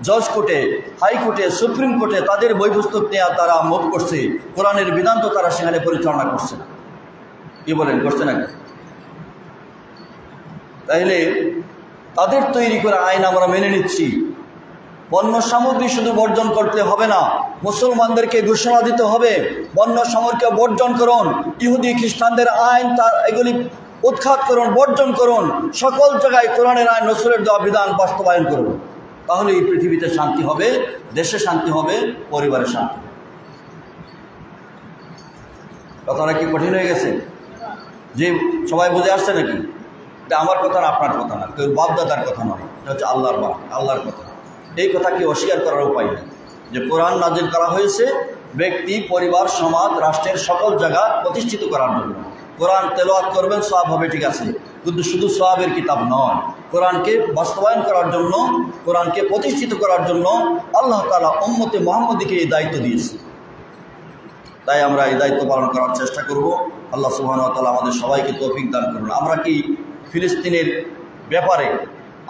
জজ কোর্টে, হাইকোর্টে, সুপ্রিম কোর্টে তাদের বই পুস্তক নিয়ে তারা মত করছে, কোরআনের বিধান তো তারা সেখানে পরিচালনা করছে না। কি বলেন, করছে নাকি? তাইলে তাদের তৈরি করা আইন আমরা মেনে নিচ্ছি। পণ্য সামগ্রী শুধু বর্জন করতে হবে না, মুসলমানদেরকে ঘোষণা দিতে হবে পণ্য সামগ্রী বর্জন করুন, ইহুদি খ্রিস্টানদের আইন এগুলি উৎখাত করুন, বর্জন করুন, সকল জায়গায় কোরআনের আইন রাসূলের দেওয়া বিধান বাস্তবায়ন করুন। তাহলে এই পৃথিবীতে শান্তি হবে, দেশে শান্তি হবে, পরিবারে শান্তি। কথাটা কি কঠিন হয়ে গেছে? যে সবাই বুঝে আসছে নাকি? এটা আমার কথা না, আপনার কথা না, কেউ বাপদাদার কথা নয়, এটা হচ্ছে আল্লাহর কথা। এই কথা কি অস্বীকার করার উপায় নেই যে কোরআন নাজিল করা হয়েছে ব্যক্তি, পরিবার, সমাজ, রাষ্ট্রের সকল জায়গা প্রতিষ্ঠিত করার জন্য। কোরআন তেলাওয়াত করবেন, সওয়াব হবে, ঠিক আছে, কিন্তু শুধু সওয়াবের কিতাব নয়, কোরআনকে বাস্তবায়ন করার জন্য, কোরআনকে প্রতিষ্ঠিত করার জন্য আল্লাহ তাআলা উম্মতে মুহাম্মদীকে এই দায়িত্ব দিয়েছে। তাই আমরা এই দায়িত্ব পালন করার চেষ্টা করব। আল্লাহ সুবহানাহু ওয়া তাআলা আমাদের সবাইকে তৌফিক দান করুন। আমরা কি ফিলিস্তিনের ব্যাপারে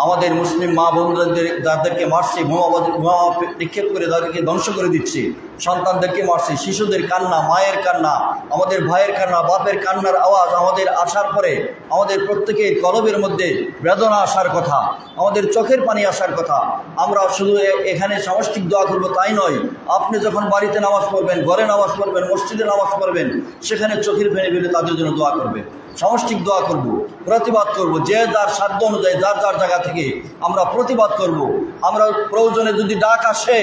আমাদের মুসলিম মা বোনদের যাদেরকে মারছি, বোমা নিক্ষেপ করে তাদেরকে ধ্বংস করে দিচ্ছি, সন্তানদেরকে মারছি, শিশুদের কান্না, মায়ের কান্না, আমাদের ভাইয়ের কান্না, বাপের কান্নার আওয়াজ আমাদের আসার পরে আমাদের প্রত্যেকের কলবের মধ্যে বেদনা আসার কথা, আমাদের চোখের পানি আসার কথা। আমরা শুধু এখানে সামষ্টিক দোয়া করবো তাই নয়, আপনি যখন বাড়িতে নামাজ পড়বেন, ঘরে নামাজ পড়বেন, মসজিদে নামাজ পড়বেন, সেখানে চোখের ফেনে ফেলে তাদের জন্য দোয়া করবেন, সামষ্টিক দোয়া করব, প্রতিবাদ করব, যে যার সাধ্য অনুযায়ী যার যার জায়গা থেকে আমরা প্রতিবাদ করব। আমরা প্রয়োজনে যদি ডাক আসে,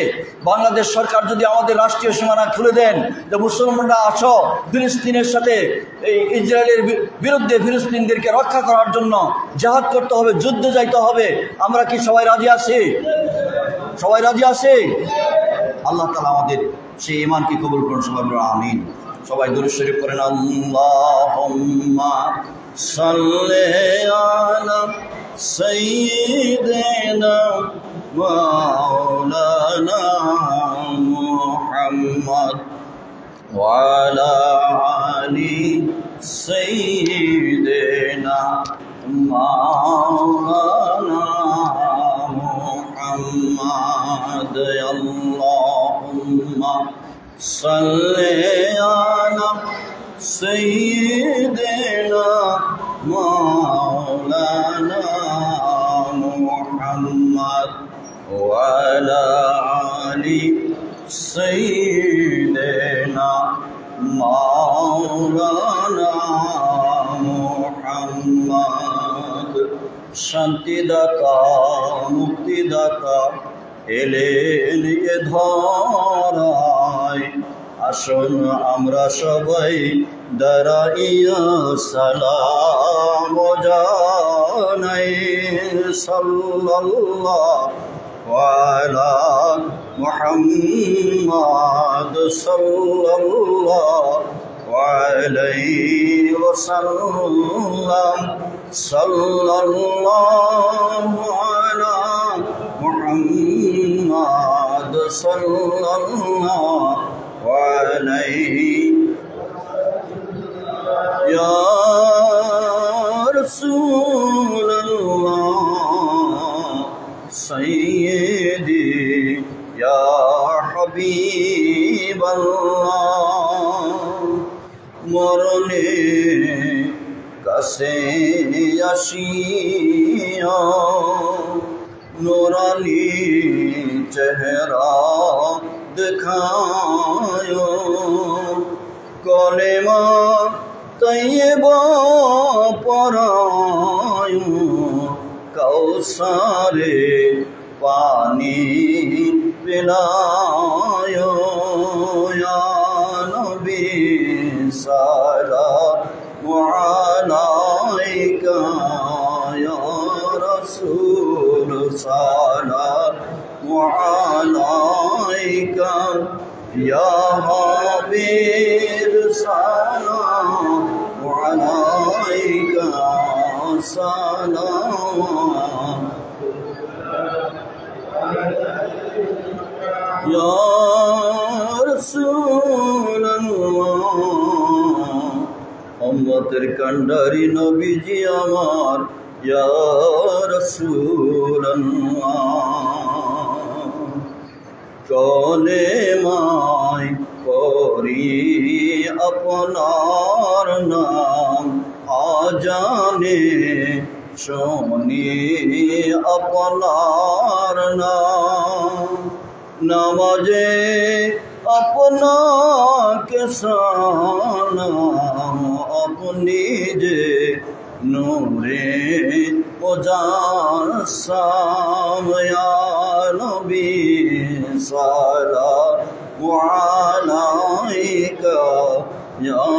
বাংলাদেশ সরকার যদি আমাদের রাষ্ট্রীয় সীমানা খুলে দেন যে মুসলমানরা আসো ফিলিস্তিনের সাথে এই ইসরায়েলের বিরুদ্ধে ফিলিস্তিনদেরকে রক্ষা করার জন্য জিহাদ করতে হবে, যুদ্ধে যাইতে হবে, আমরা কি সবাই রাজি আছি? সবাই রাজি আছি? আল্লাহ তাআলা আমাদের সেই ঈমানকে কবুল করুন। সবাই বলুন আমিন। সবাই দুরূদ শরীফ পড়েন। আল্লাহুম্মা সাল্লি আলা সাইয়্যিদিনা মাওলানা মুহাম্মদ ওয়া আলা আলি সাইয়্যিদিনা মাওলানা মুহাম্মদ। আল্লাহুম্মা সাল্লি আলা সাইয়্যিদিনা মাওলানা মুহাম্মদ ওয়া আলা আলি সাইয়্যিদিনা মাওলানা মুহাম্মদ। শান্তিদাতা, মুক্তিদাতা এলেন এ ধরায়, আসুন আমরা সবাই দাঁড়াইয়া সালাম জানাই। সাল্লাল্লাহু আলা মুহাম্মাদ সাল্লাল্লাহু আলাইহি ওয়াসাল্লাম। সাল্লাল্লাহু আলা মুহাম্মাদ সাল্লাল্লাহু আলাইহি। ইয়া রাসূলুল্লাহ সাইয়্যিদি ইয়া হাবিবাল্লাহ, মরণে কাছে আসিয়া নুরানি চেহারা দেখায়, কলেমা তৈয়বা পরায়, কাউসারে পানি পিলায়। ইয়া নবী সালামু আলাইকা, ইয়া রাসূল সালামু আলাইকা, ইয়া হাবিব সালামু আলাইকা, সালাম ইয়া রাসূলুল্লাহ। উম্মতের কান্ডারি নবীজি আমার, ইয়া রাসূলুল্লাহ। কলেমায় পড়ি আপনার নাম আজানে শুনি আপনার নাম নামাজে আপনাকে সালাম আপনি যে নূরে মুজাসসাম ইয়া নবী সালামু আলাইকা ইয়া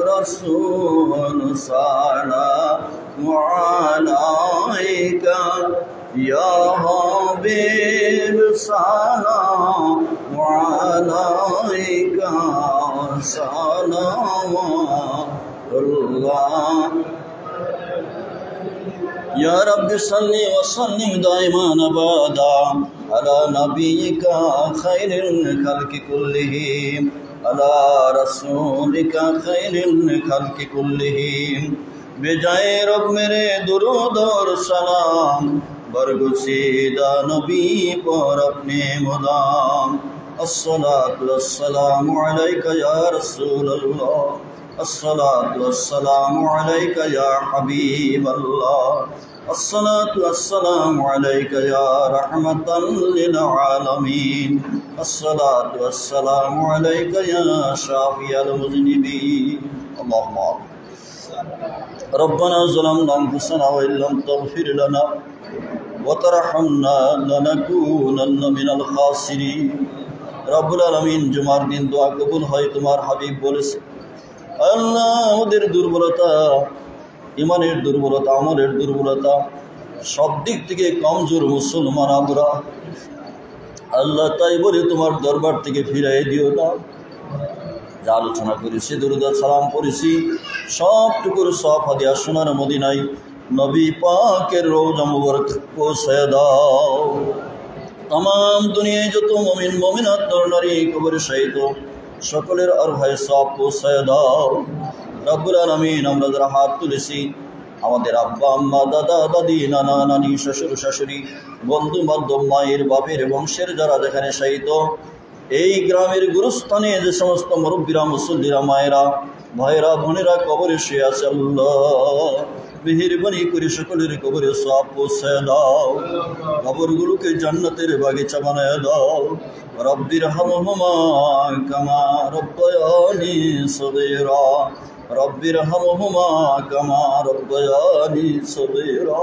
রাসূল সালামু আলাইকা ইয়া হাবিব সালামু আলাইকা সালামুল্লাহ يا رب صل وسلم دائما أبدا على نبيك خير الخلق كلهم على رسولك خير الخلق كلهم بجائے رب میرے درود اور سلام برگزیدہ نبی پر اپنے مدام الصلاة والسلام علیکہ یا رسول اللہ الصلاة والسلام عليك يا حبيب الله الصلاة والسلام عليك يا رحمة للعالمين الصلاة والسلام عليك يا شافي المذنبين اللهم ربنا ظلمنا أنفسنا وإن لم تغفر لنا وترحمنا لنكونن من الخاسرين رب العالمين জুমার দিন দোয়া কবুল হয় তোমার হাবিব বলেছে আল্লাহ আমাদের দুর্বলতা ইমানের দুর্বলতা আমলের দুর্বলতা সব দিক থেকে কমজোর মুসলমান আমরা আল্লাহ তাই বলে তোমার দরবার থেকে ফিরাই দিও না যা আলোচনা করেছি দরুদ সালাম পড়েছি সবটুকুর সব হাদিয়া সোনার মদিনায় নবী পাকের রওজা মুবারক পৌঁছায় দাও तमाम দুনিয়ায় যত মুমিন মুমিনাত নর নারী কবরে শায়িত সকলের আরহায় সব পৌঁছায় দাও রব্বুল আলামিন আমরা যারা হাত তুলেছি আমাদের আব্বা আম্মা দাদা দাদি নানা নানি শ্বশুর শাশুড়ি বন্ধু বান্ধব মায়ের বাপের বংশের যারা যেখানে শায়িত এই গ্রামের গুরুস্থানে যে সমস্ত মুরব্বীরা মুসল্লিরা মায়েরা ভাইরা বোনেরা কবরে শুয়ে আছে আল্লাহ মেহেরবানি করে সকলের কবরে সওয়াব পৌঁছায় দাও কবরগুলোকে জান্নাতের বাগিচা বানায় দাও রব্বির হামহুমা কামা রব্বায়ানি সগীরা রব্বির হামহুমা কামা রব্বায়ানি সগীরা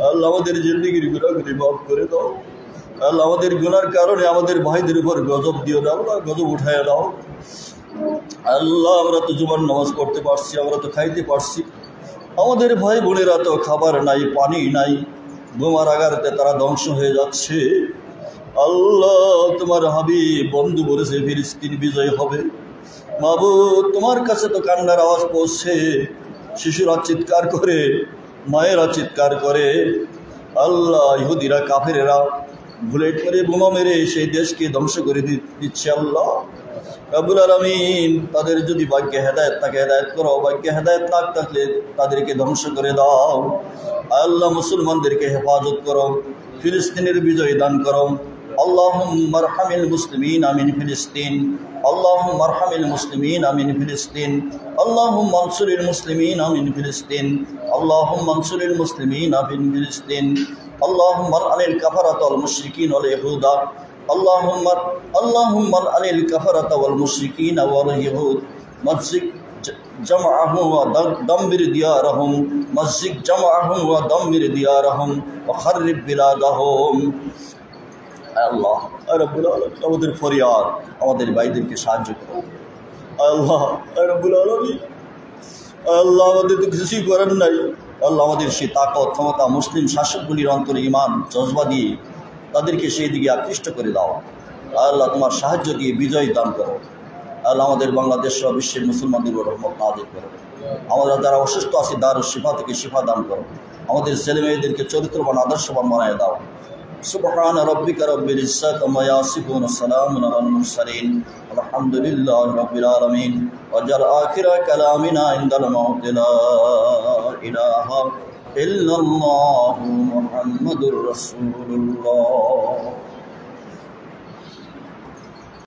আল্লাহ আমাদের জিন্দেগির গুনাহগুলি মাফ করে দাও আল্লাহ আমাদের গুনার কারণে আমাদের ভাইদের উপর গজব দিও না আল্লাহ গজব উঠায় দাও আল্লাহ আমরা তো জুমার নামাজ পড়তে পারছি আমরা তো খাইতে পারছি আমাদের ভাই বোনেরা তো খাবার নাই পানি নাই বোমার আঘাতে তারা ধ্বংস হয়ে যাচ্ছে আল্লাহ তোমার হাবিব বন্ধু বলেছে ফিলিস্তিন বিজয় হবে মাবুদ তোমার কাছে তো কান্নার আওয়াজ পৌঁছে শিশুরা চিৎকার করে মায়েরা চিৎকার করে আল্লাহ ইহুদিরা কাফেরেরা বুলেট মেরে বোমা মেরে সেই দেশকে ধ্বংস করে দিচ্ছে আল্লাহ রব্বুল আলামিন তাদের যদি ভাগ্যে হেদায়েত থাকে হেদায়েত করো ভাগ্যে হেদায়েত না থাকলে তাদেরকে ধ্বংস করে দাও আল্লাহ মুসলমানদেরকে হেফাজত করো ফিলিস্তিনের বিজয় দান করো اللهم ارحم المسلمين من فلسطين اللهم ارحم المسلمين من فلسطين اللهم انصر المسلمين من فلسطين اللهم انصر المسلمين من فلسطين اللهم ارحم الكفرة والمشركين واليهود اللهم ارحم الكفرة والمشركين واليهود مزق جمعهم ودمر ديارهم مزق جمعهم ودمر ديارهم وخرب بلادهم আল্লাহ রব্বুল আলামিন আমাদের ফরিয়াদ আমাদের ভাইদেরকে সাহায্য করো আল্লাহ রব্বুল আলামিন আল্লাহ আমাদের তো কিছুই করার নাই আল্লাহ আমাদের সেই তাকত ক্ষমতা মুসলিম শাসকগুলির অন্তরে ঈমান জজবা দিয়ে তাদেরকে সেই দিকে আকৃষ্ট করে দাও আল্লাহ তোমার সাহায্য দিয়ে বিজয় দান করো আল্লাহ আমাদের বাংলাদেশ সহ বিশ্বের মুসলমানদের রহমত নাযিল করো আমরা যারা অসুস্থ আছি দারুস শিফা থেকে শিফা দান করো আমাদের ছেলে মেয়েদেরকে চরিত্রবান আদর্শবান বানায় দাও سبحان ربك رب العزة عما يصفون وسلام على المرسلين الحمد لله رب العالمين وجعل آخر كلامنا عند الموت لا إله إلا الله محمد رسول الله